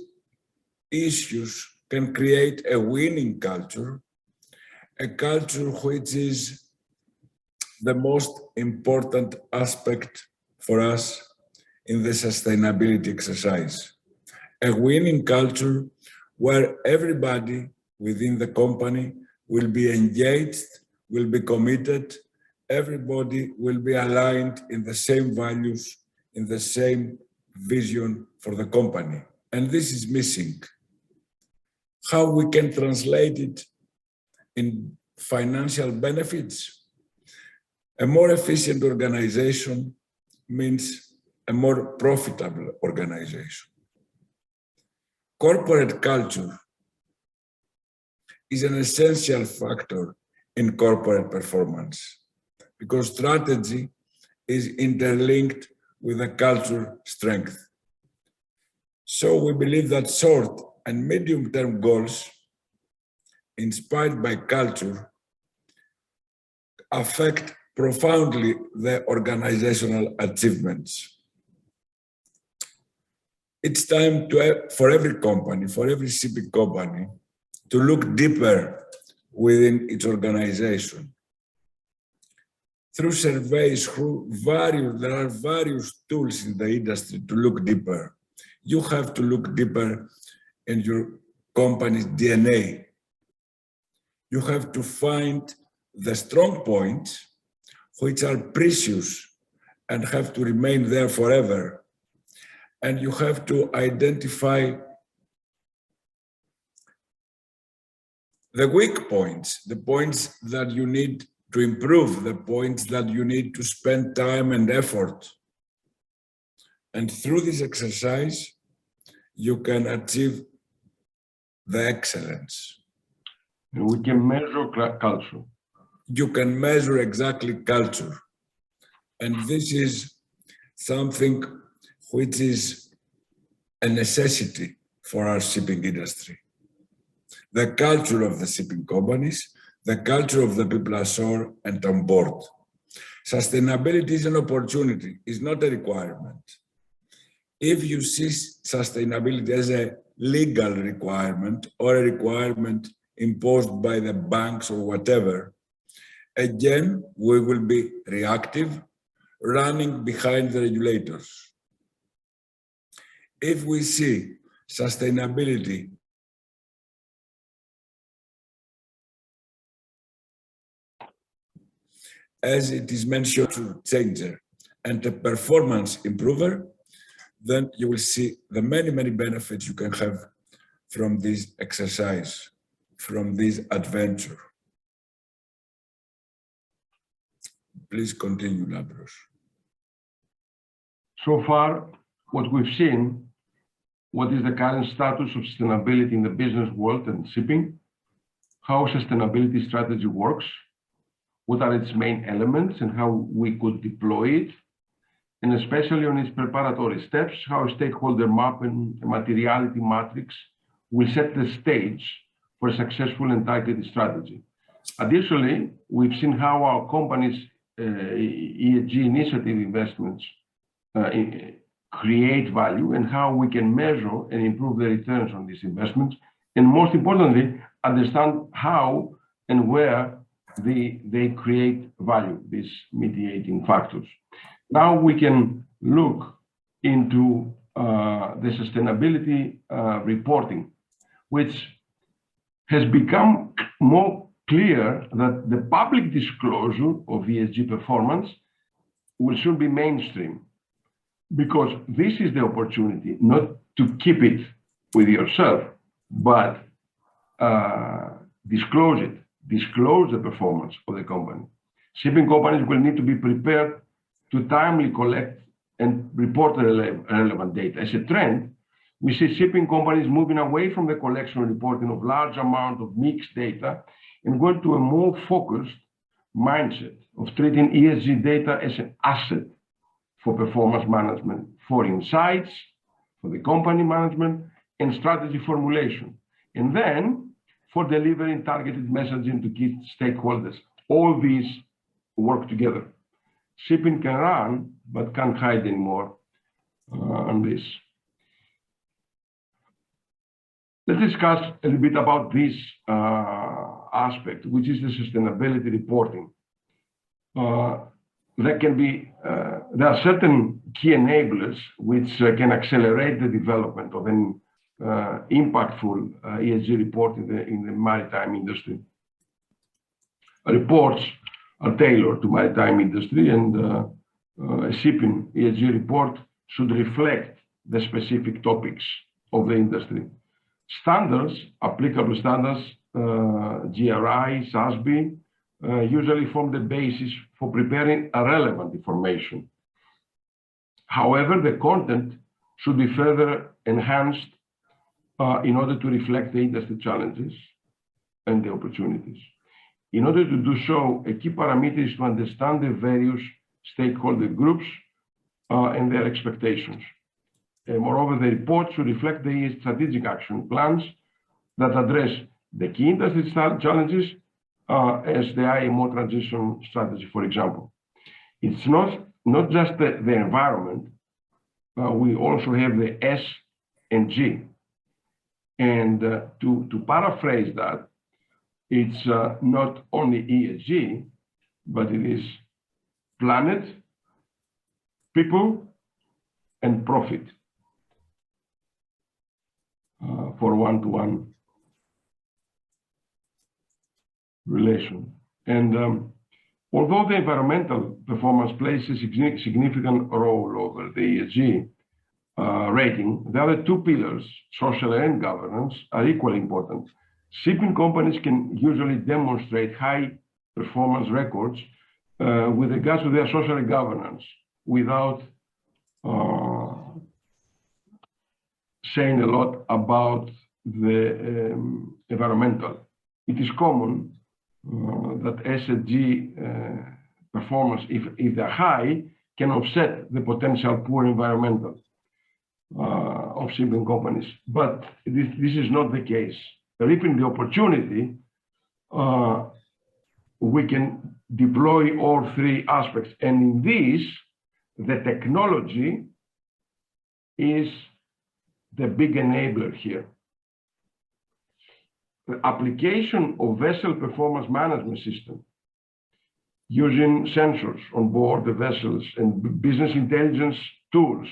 issues can create a winning culture, a culture which is the most important aspect for us in the sustainability exercise. A winning culture where everybody within the company will be engaged, will be committed, everybody will be aligned in the same values, in the same vision for the company. And this is missing. How we can translate it in financial benefits? A more efficient organization means a more profitable organization. Corporate culture is an essential factor in corporate performance because strategy is interlinked with the culture strength. So we believe that short and medium-term goals inspired by culture affect profoundly the organizational achievements. It's time for every company, for every shipping company, to look deeper within its organization. Through surveys, there are various tools in the industry to look deeper. You have to look deeper in your company's DNA. You have to find the strong points which are precious and have to remain there forever. And you have to identify the weak points, the points that you need to improve, the points that you need to spend time and effort. And through this exercise, you can achieve the excellence. We can measure culture. You can measure exactly culture. And this is something which is a necessity for our shipping industry. The culture of the shipping companies, the culture of the people ashore and on board. Sustainability is an opportunity, it's not a requirement. If you see sustainability as a legal requirement or a requirement imposed by the banks or whatever, again, we will be reactive, running behind the regulators. If we see sustainability as it is mentioned to changer and a performance improver, then you will see the many, many benefits you can have from this exercise, from this adventure. Please continue, Lambros. So far, what we've seen, what is the current status of sustainability in the business world and shipping, how sustainability strategy works, what are its main elements and how we could deploy it, and especially on its preparatory steps, how a stakeholder map and a materiality matrix will set the stage for a successful and targeted strategy. Additionally, we've seen how our company's ESG initiative investments create value and how we can measure and improve the returns on these investments, and most importantly, understand how and where they create value, these mitigating factors. Now we can look into the sustainability reporting, which has become more clear that the public disclosure of ESG performance will soon be mainstream, because this is the opportunity not to keep it with yourself, but disclose it, disclose the performance of the company. Shipping companies will need to be prepared to timely collect and report relevant data. As a trend, we see shipping companies moving away from the collection and reporting of large amount of mixed data and going to a more focused mindset of treating ESG data as an asset for performance management, for insights, for the company management, and strategy formulation. And then for delivering targeted messaging to key stakeholders. All these work together. Shipping can run, but can't hide anymore on this. Let's discuss a little bit about this aspect, which is the sustainability reporting. There are certain key enablers which can accelerate the development of an impactful ESG report in the maritime industry. Reports are tailored to maritime industry, and a shipping ESG report should reflect the specific topics of the industry. Standards, applicable standards, GRI, SASB, usually form the basis for preparing a relevant information. However, the content should be further enhanced in order to reflect the industry challenges and the opportunities. In order to do so, a key parameter is to understand the various stakeholder groups and their expectations. Moreover, the report should reflect the strategic action plans that address the key industry challenges as the IMO transition strategy, for example. It's not just the environment, we also have the S and G. And to paraphrase that, it's not only ESG, but it is planet, people, and profit for one-to-one relation. And although the environmental performance plays a significant role over the ESG rating, the other two pillars, social and governance, are equally important. Shipping companies can usually demonstrate high performance records with regards to their social governance without saying a lot about the environmental. It is common that ESG performance, if they're high, can offset the potential poor environmental of shipping companies. But this is not the case. Reaping the opportunity, we can deploy all three aspects. And in this, the technology is the big enabler here. The application of vessel performance management system using sensors on board the vessels and business intelligence tools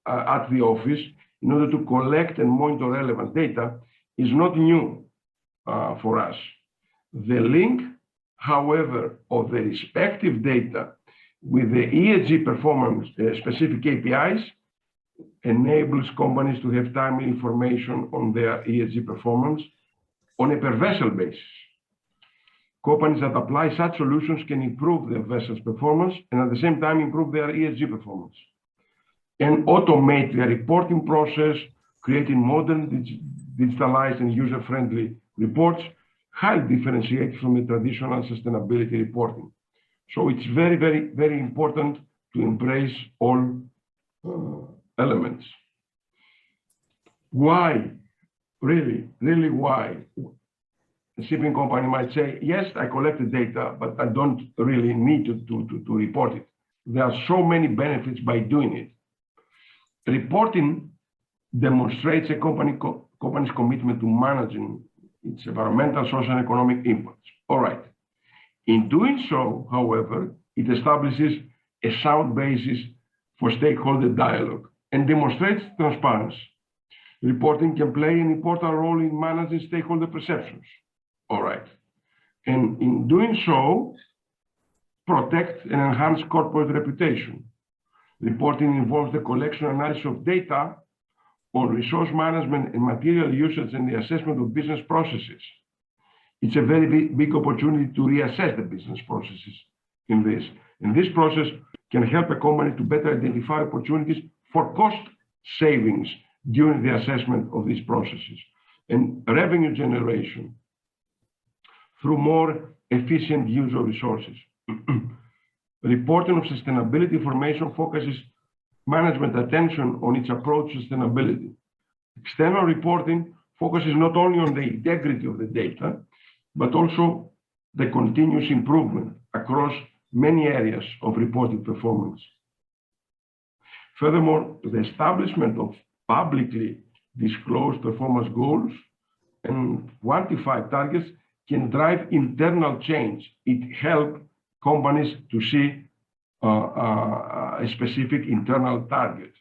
at the office in order to collect and monitor relevant data is not new for us. The link, however, of the respective data with the ESG performance specific KPIs enables companies to have timely information on their ESG performance on a per vessel basis. Companies that apply such solutions can improve their vessel's performance and at the same time improve their ESG performance and automate their reporting process, creating modern, digitalized and user-friendly reports, highly differentiated from the traditional sustainability reporting. So it's very, very, very important to embrace all elements. Why? Really why? A shipping company might say, yes, I collected data, but I don't really need to report it. There are so many benefits by doing it. Reporting demonstrates a company's commitment to managing its environmental, social, and economic impacts. All right. In doing so, however, it establishes a sound basis for stakeholder dialogue and demonstrates transparency. Reporting can play an important role in managing stakeholder perceptions. All right. And in doing so, protect and enhance corporate reputation. Reporting involves the collection and analysis of data on resource management and material usage and the assessment of business processes. It's a very big opportunity to reassess the business processes in this. And this process can help a company to better identify opportunities for cost savings during the assessment of these processes and revenue generation through more efficient use of resources. Reporting of sustainability information focuses management attention on its approach to sustainability. External reporting focuses not only on the integrity of the data, but also the continuous improvement across many areas of reported performance. Furthermore, the establishment of publicly disclosed performance goals and quantified targets can drive internal change. It helps companies to see a specific internal target.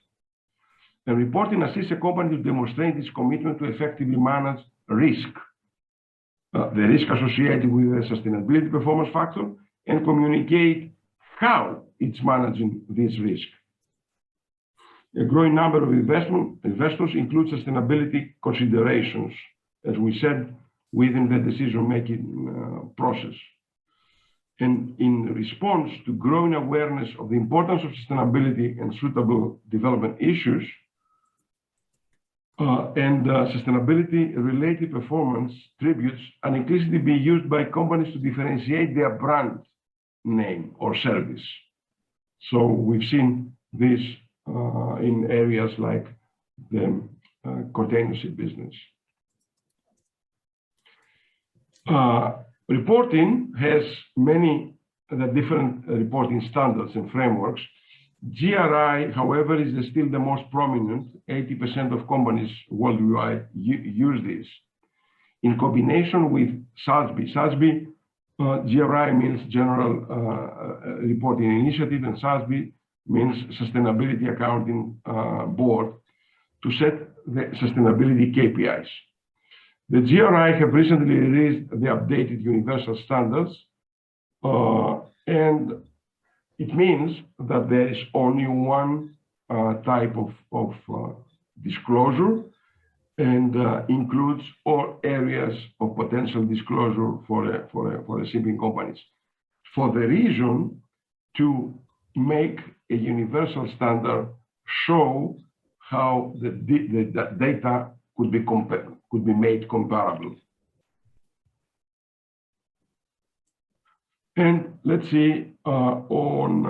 And reporting assists a company to demonstrate its commitment to effectively manage risk, the risk associated with the sustainability performance factor, and communicate how it's managing this risk. A growing number of investors include sustainability considerations, as we said, within the decision-making process. And in response to growing awareness of the importance of sustainability and suitable development issues, and sustainability-related performance tributes are increasingly being used by companies to differentiate their brand name or service. So we've seen this in areas like the container ship business. Reporting has many different reporting standards and frameworks. GRI, however, is still the most prominent. 80% of companies worldwide use this. In combination with SASB, GRI means General Reporting Initiative, and SASB means Sustainability Accounting Board, to set the sustainability KPIs. The GRI have recently released the updated universal standards, and it means that there is only one type of disclosure, and includes all areas of potential disclosure for the shipping companies, for the reason to make a universal standard show how the data could be made comparable. And let's see on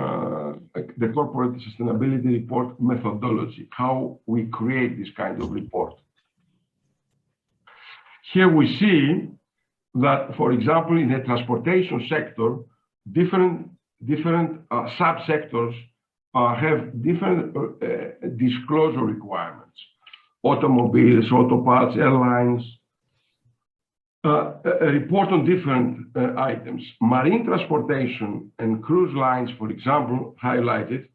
the corporate sustainability report methodology, how we create this kind of report. Here we see that, for example, in the transportation sector, different subsectors have different disclosure requirements. Automobiles, auto parts, airlines report on different items. Marine transportation and cruise lines, for example, highlighted,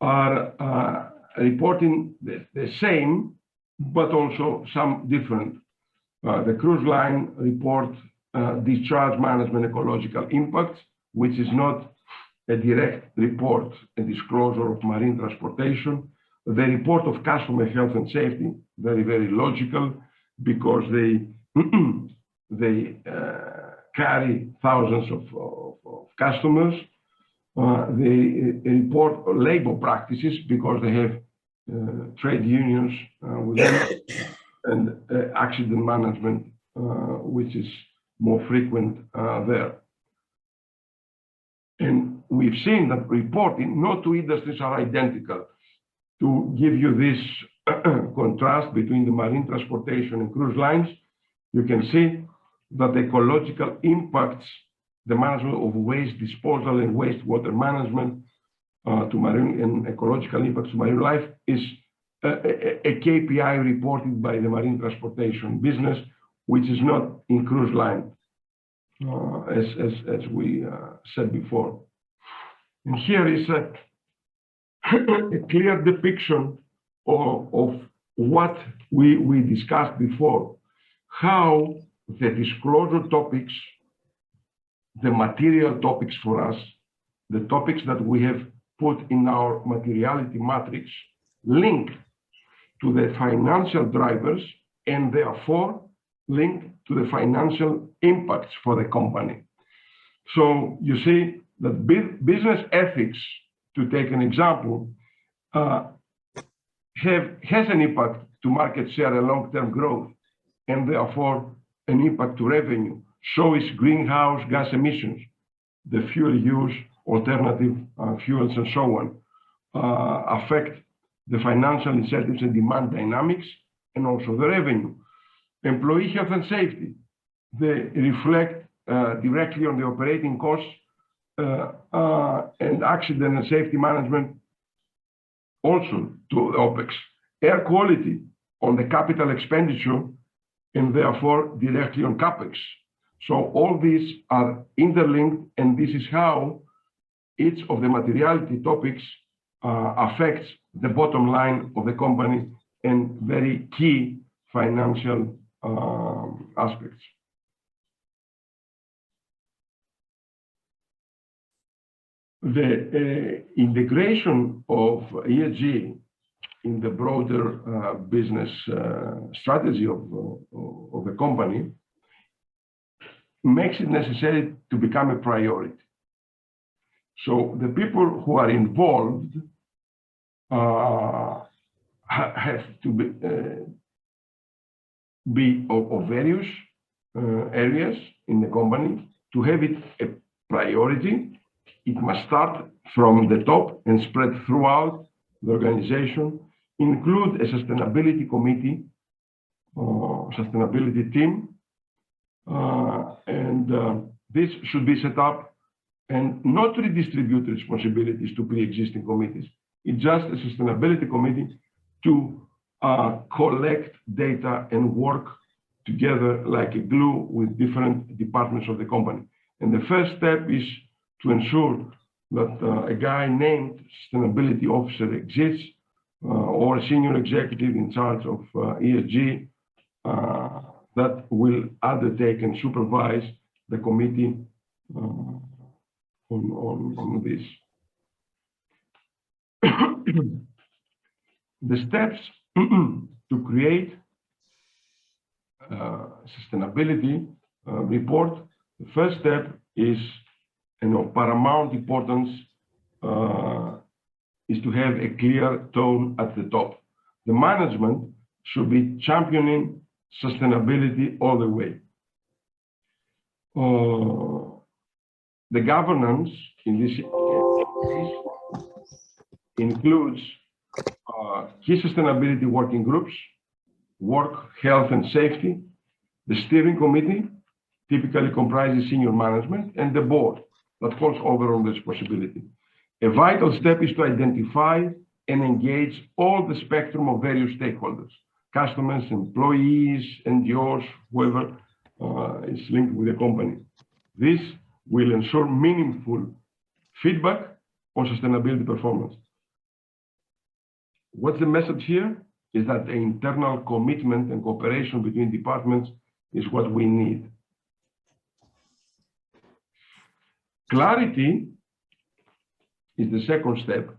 are reporting the same, but also some different. The cruise line report discharge management ecological impacts, which is not a direct report, a disclosure of marine transportation. The report of customer health and safety, very, very logical, because they carry thousands of customers. They report labor practices because they have trade unions with them, and accident management, which is more frequent there. And we've seen that reporting, no two industries are identical. To give you this contrast between the marine transportation and cruise lines, you can see that the ecological impacts, the management of waste disposal and wastewater management to marine and ecological impacts to marine life is a KPI reported by the marine transportation business, which is not in cruise line, as we said before. And here is a clear depiction of what we discussed before, how the disclosure topics, the material topics for us, the topics that we have put in our materiality matrix, link to the financial drivers and therefore link to the financial impacts for the company. So you see that business ethics, to take an example, has an impact to market share and long-term growth, and therefore an impact to revenue. So is greenhouse gas emissions, the fuel use, alternative fuels, and so on, affect the financial incentives and demand dynamics, and also the revenue. Employee health and safety, they reflect directly on the operating costs and accident and safety management, also to OPEX. Air quality on the capital expenditure, and therefore directly on CAPEX. So all these are interlinked, and this is how each of the materiality topics affects the bottom line of the company and very key financial aspects. The integration of ESG in the broader business strategy of the company makes it necessary to become a priority. So the people who are involved have to be of various areas in the company. To have it a priority, it must start from the top and spread throughout the organization, include a sustainability committee, sustainability team, and this should be set up and not redistribute responsibilities to pre-existing committees. It's just a sustainability committee to collect data and work together like a glue with different departments of the company. And the first step is to ensure that a guy named sustainability officer exists, or a senior executive in charge of ESG that will undertake and supervise the committee on this. The steps to create sustainability report, the first step is, paramount importance is to have a clear tone at the top. The management should be championing sustainability all the way. The governance in this includes key sustainability working groups, work, health and safety, the steering committee, typically comprises senior management, and the board that holds overall responsibility. A vital step is to identify and engage all the spectrum of various stakeholders, customers, employees, NGOs, whoever is linked with the company. This will ensure meaningful feedback on sustainability performance. What's the message here? Is that the internal commitment and cooperation between departments is what we need. Clarity is the second step.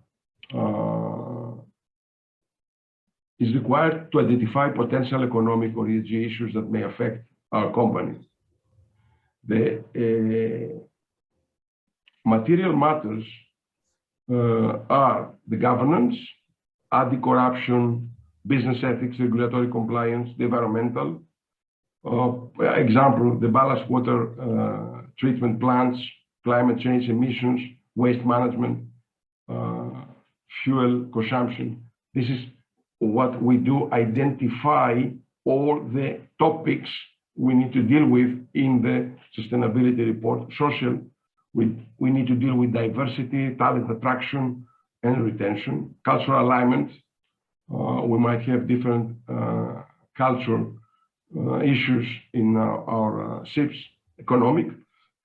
Is required to identify potential economic or ESG issues that may affect our company. The material matters are the governance, anti-corruption, business ethics, regulatory compliance, the environmental. Example, the ballast water treatment plants, climate change emissions, waste management, fuel consumption. This is what we do, identify all the topics we need to deal with in the sustainability report. Social, we need to deal with diversity, talent attraction and retention. Cultural alignment, we might have different cultural issues in our ships. Economic,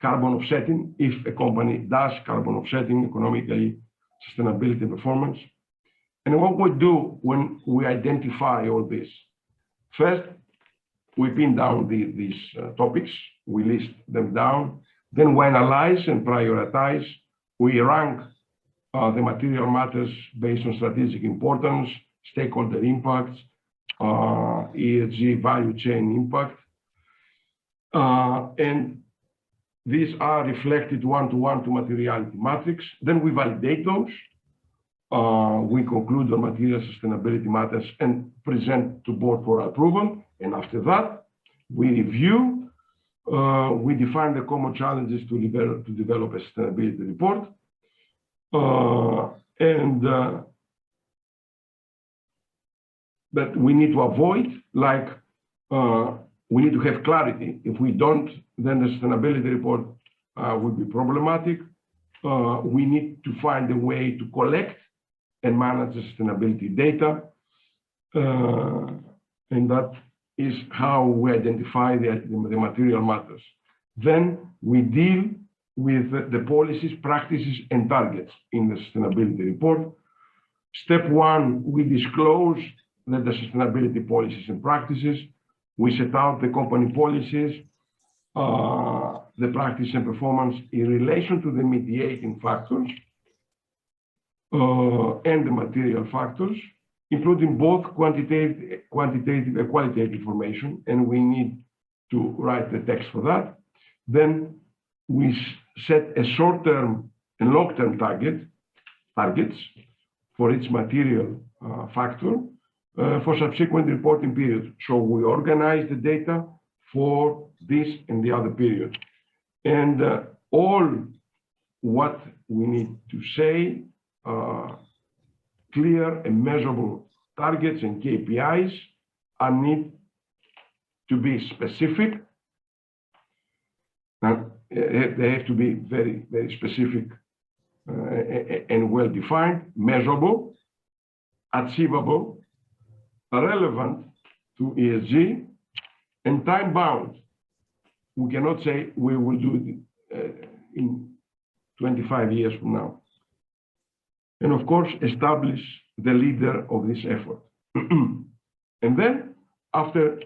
carbon offsetting, if a company does carbon offsetting, economically, sustainability and performance. And what we do when we identify all this, first, we pin down these topics, we list them down, then we analyze and prioritize, we rank the material matters based on strategic importance, stakeholder impacts, ESG value chain impact, and these are reflected one-to-one to materiality matrix. Then we validate those. We conclude on material sustainability matters and present to board for approval. And after that, we review, we define the common challenges to develop a sustainability report. But we need to avoid, like, we need to have clarity. If we don't, then the sustainability report will be problematic. We need to find a way to collect and manage the sustainability data. And that is how we identify the material matters. Then we deal with the policies, practices, and targets in the sustainability report. Step one, we disclose the sustainability policies and practices. We set out the company policies, the practice and performance in relation to the mitigating factors and the material factors, including both quantitative and qualitative information, and we need to write the text for that. Then we set a short-term and long-term targets for each material factor for subsequent reporting periods. So we organize the data for this and the other period. And all what we need to say, clear and measurable targets and KPIs need to be specific. They have to be very, very specific and well-defined, measurable, achievable, relevant to ESG, and time-bound. We cannot say we will do it in 25 years from now. And of course, establish the leader of this effort. And then, after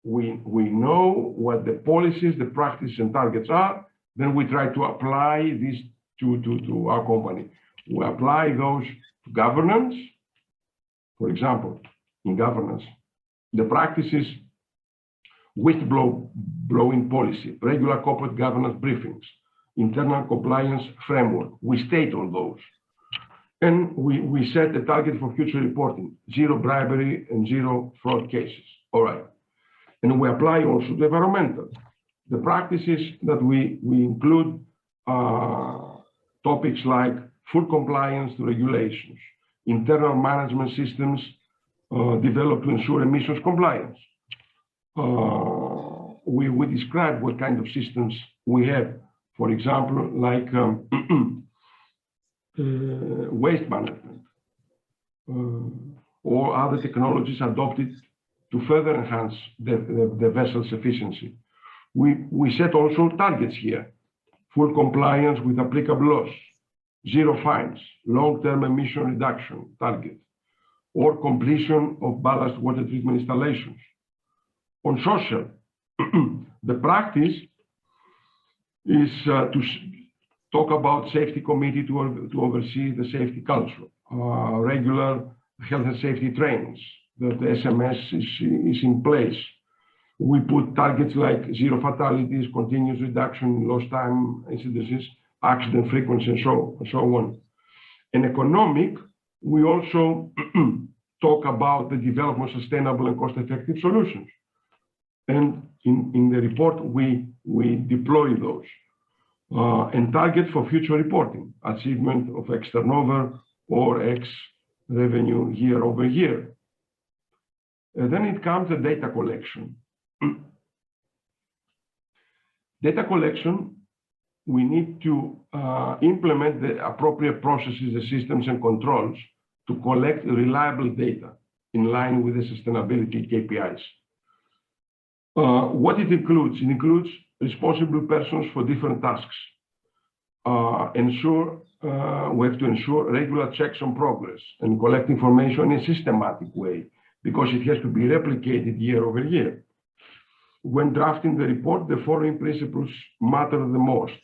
we know what the policies, the practices, and targets are, then we try to apply this to our company. We apply those to governance. For example, in governance, the practices, whistleblowing policy, regular corporate governance briefings, internal compliance framework. We state all those. And we set a target for future reporting, 0 bribery and 0 fraud cases. All right. And we apply also the environmental. The practices that we include topics like full compliance to regulations, internal management systems developed to ensure emissions compliance. We describe what kind of systems we have. For example, like waste management or other technologies adopted to further enhance the vessel's efficiency. We set also targets here: full compliance with applicable laws, 0 fines, long-term emission reduction target, or completion of ballast water treatment installations. On social, the practice is to talk about safety committee to oversee the safety culture, regular health and safety trainings, that the SMS is in place. We put targets like 0 fatalities, continuous reduction in lost time incidences, accident frequency, and so on. In economic, we also talk about the development of sustainable and cost-effective solutions. And in the report, we deploy those. and target for future reporting, achievement of X turnover or X revenue year over year. And then it comes the data collection. Data collection, we need to implement the appropriate processes, the systems and controls to collect reliable data in line with the sustainability KPIs. What it includes? It includes responsible persons for different tasks. We have to ensure regular checks on progress and collect information in a systematic way because it has to be replicated year over year. When drafting the report, the following principles matter the most.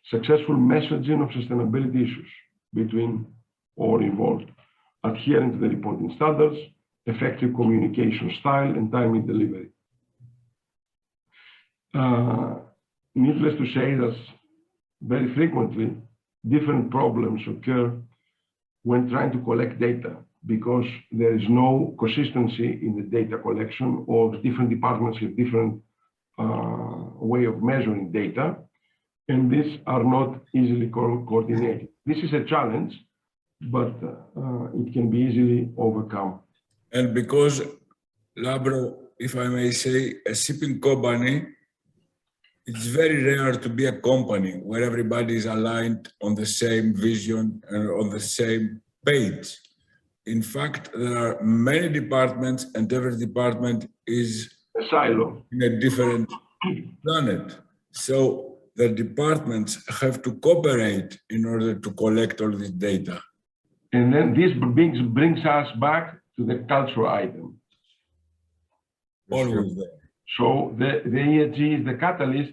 Successful messaging of sustainability issues between all involved, adhering to the reporting standards, effective communication style, and timely delivery. Needless to say that very frequently, different problems occur when trying to collect data because there is no consistency in the data collection, or different departments have different way of measuring data, and these are not easily coordinated. This is a challenge, but it can be easily overcome. And because, Labro, if I may say, a shipping company, it's very rare to be a company where everybody is aligned on the same vision and on the same page. In fact, there are many departments and every department is a silo in a different planet. So the departments have to cooperate in order to collect all this data. And then this brings us back to the cultural item. Always there. So the ESG is the catalyst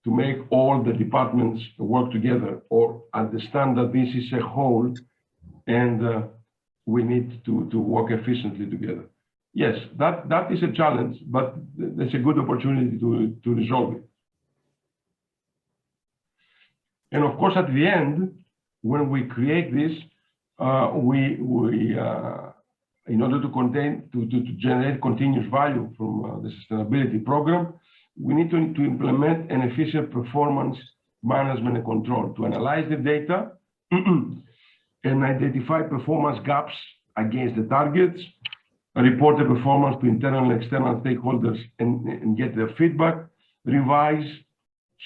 to make all the departments work together or understand that this is a whole and we need to work efficiently together. Yes, that is a challenge, but there's a good opportunity to resolve it. And of course, at the end, when we create this, in order to generate continuous value from the sustainability program, we need to implement an efficient performance management and control to analyze the data and identify performance gaps against the targets, report the performance to internal and external stakeholders and get their feedback, revise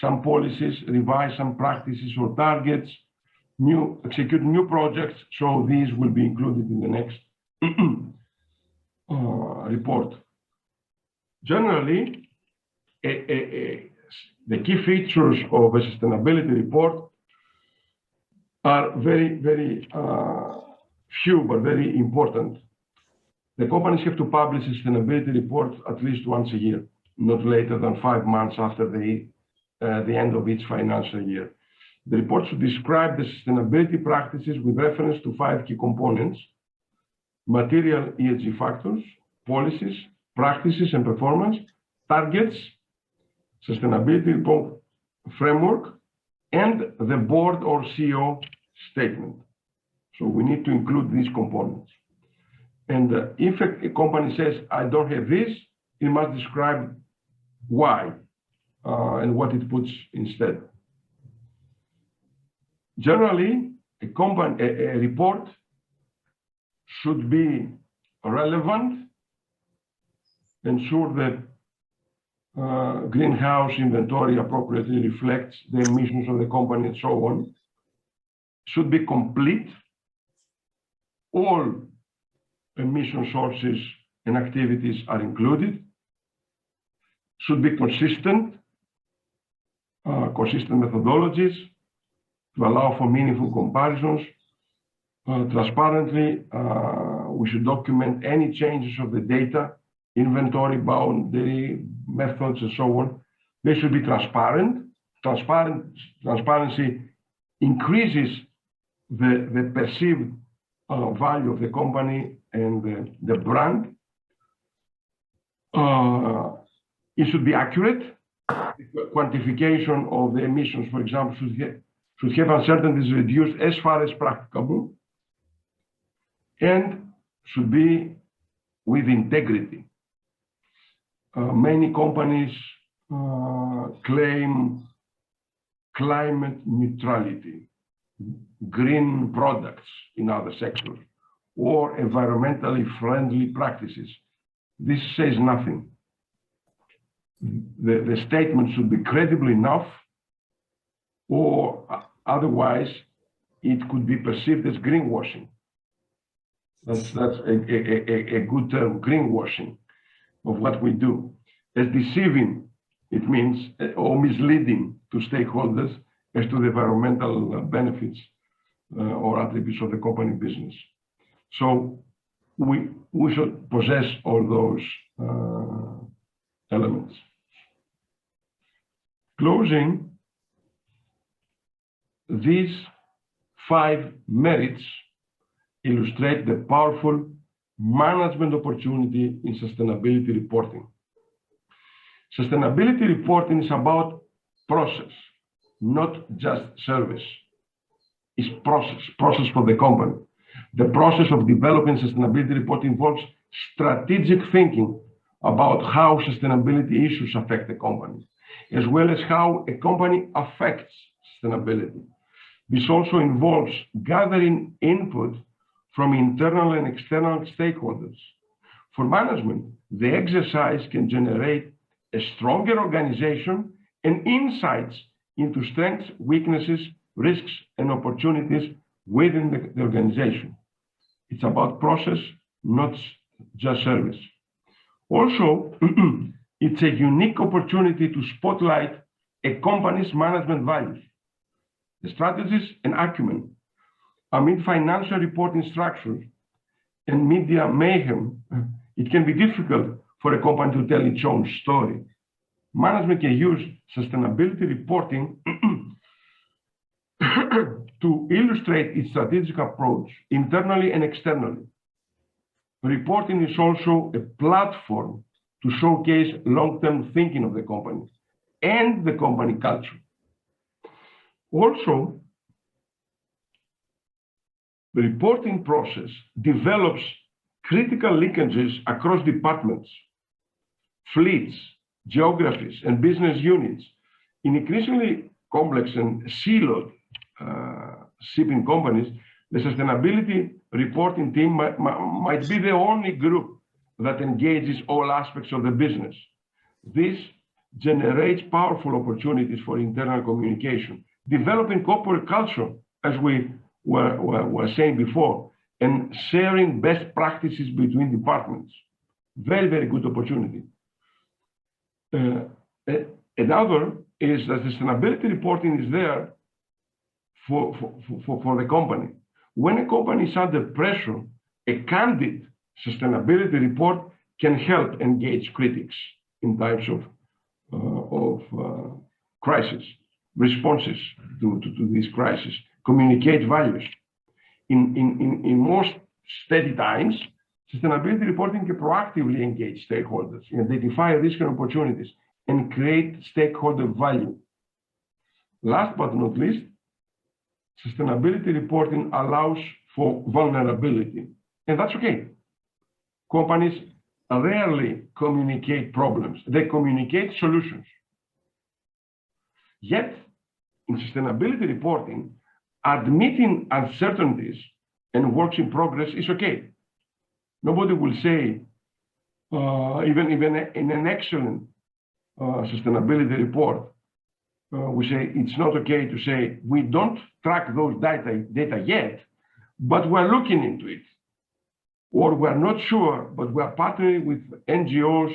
some policies, revise some practices or targets, execute new projects, so these will be included in the next report. Generally, the key features of a sustainability report are very, very few, but very important. The companies have to publish a sustainability report at least once a year, not later than 5 months after the end of each financial year. The report should describe the sustainability practices with reference to 5 key components: material ESG factors, policies, practices and performance, targets, sustainability report framework, and the board or CEO statement. So we need to include these components. And if a company says, I don't have this, it must describe why and what it puts instead. Generally, a report should be relevant, ensure that greenhouse inventory appropriately reflects the emissions of the company and so on, should be complete, all emission sources and activities are included, should be consistent, consistent methodologies to allow for meaningful comparisons. Transparently, we should document any changes of the data, inventory, boundary, methods, and so on. They should be transparent. Transparency increases the perceived value of the company and the brand. It should be accurate. Quantification of the emissions, for example, should have uncertainties reduced as far as practicable, and should be with integrity. Many companies claim climate neutrality, green products in other sectors, or environmentally friendly practices. This says nothing. The statement should be credible enough, or otherwise it could be perceived as greenwashing. That's a good term, greenwashing of what we do. As deceiving, it means, or misleading to stakeholders as to the environmental benefits or attributes of the company business. So we should possess all those elements. Closing, these 5 merits illustrate the powerful management opportunity in sustainability reporting. Sustainability reporting is about process, not just service. It's process for the company. The process of developing sustainability report involves strategic thinking about how sustainability issues affect the company, as well as how a company affects sustainability. This also involves gathering input from internal and external stakeholders. For management, the exercise can generate a stronger organization and insights into strengths, weaknesses, risks, and opportunities within the organization. It's about process, not just service. Also, it's a unique opportunity to spotlight a company's management values, the strategies and acumen. Amid financial reporting structures and media mayhem, it can be difficult for a company to tell its own story. Management can use sustainability reporting to illustrate its strategic approach internally and externally. Reporting is also a platform to showcase long-term thinking of the company and the company culture. Also, the reporting process develops critical linkages across departments, fleets, geographies, and business units. In increasingly complex and siloed shipping companies, the sustainability reporting team might be the only group that engages all aspects of the business. This generates powerful opportunities for internal communication, developing corporate culture, as we were saying before, and sharing best practices between departments. Very, very good opportunity. Another is that sustainability reporting is there for the company. When a company is under pressure, a candid sustainability report can help engage critics in types of crisis, responses to these crises, communicate values. In most steady times, sustainability reporting can proactively engage stakeholders, identify risks and opportunities, and create stakeholder value. Last but not least, sustainability reporting allows for vulnerability, and that's okay. Companies rarely communicate problems, they communicate solutions. Yet, in sustainability reporting, admitting uncertainties and works in progress is okay. Nobody will say, even in an excellent sustainability report, we say it's not okay to say we don't track those data yet, but we're looking into it. Or we're not sure, but we're partnering with NGOs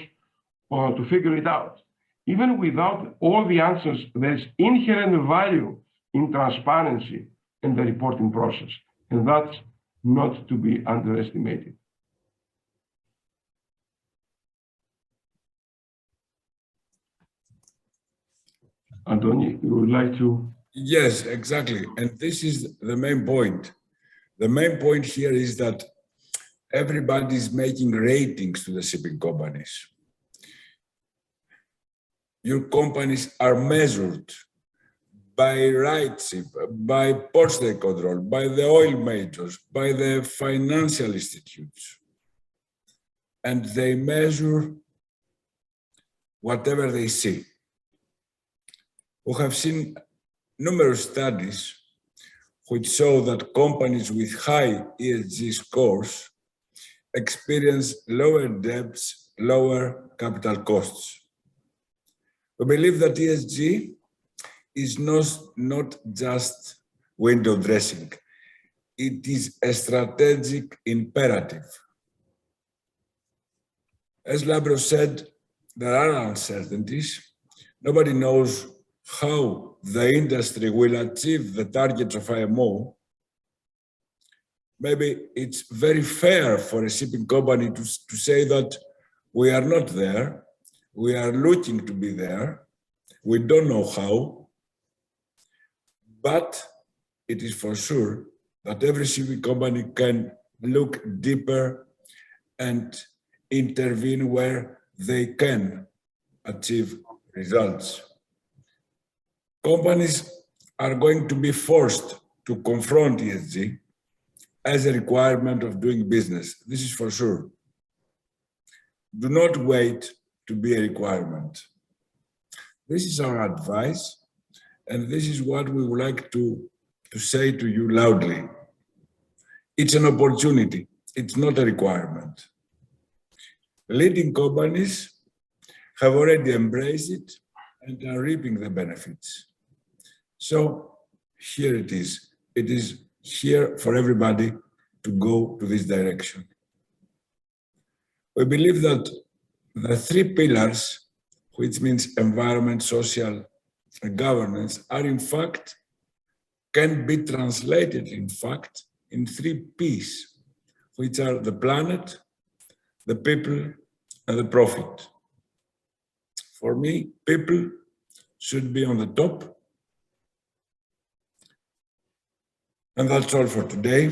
to figure it out. Even without all the answers, there's inherent value in transparency in the reporting process, and that's not to be underestimated. Antoni, you would like to? Yes, exactly. And this is the main point. The main point here is that everybody is making ratings to the shipping companies. Your companies are measured by RightShip, by port state control, by the oil majors, by the financial institutes. And they measure whatever they see. We have seen numerous studies which show that companies with high ESG scores experience lower debts, lower capital costs. We believe that ESG is not just window dressing. It is a strategic imperative. As Lambros said, there are uncertainties. Nobody knows how the industry will achieve the targets of IMO. Maybe it's very fair for a shipping company to say that we are not there, we are looking to be there, we don't know how, but it is for sure that every shipping company can look deeper and intervene where they can achieve results. Companies are going to be forced to confront ESG as a requirement of doing business. This is for sure. Do not wait to be a requirement. This is our advice, and this is what we would like to say to you loudly. It's an opportunity. It's not a requirement. Leading companies have already embraced it and are reaping the benefits. So here it is. It is here for everybody to go to this direction. We believe that the three pillars, which means environment, social, and governance, are in fact, can be translated in fact in three P's, which are the planet, the people, and the profit. For me, people should be on the top. And that's all for today.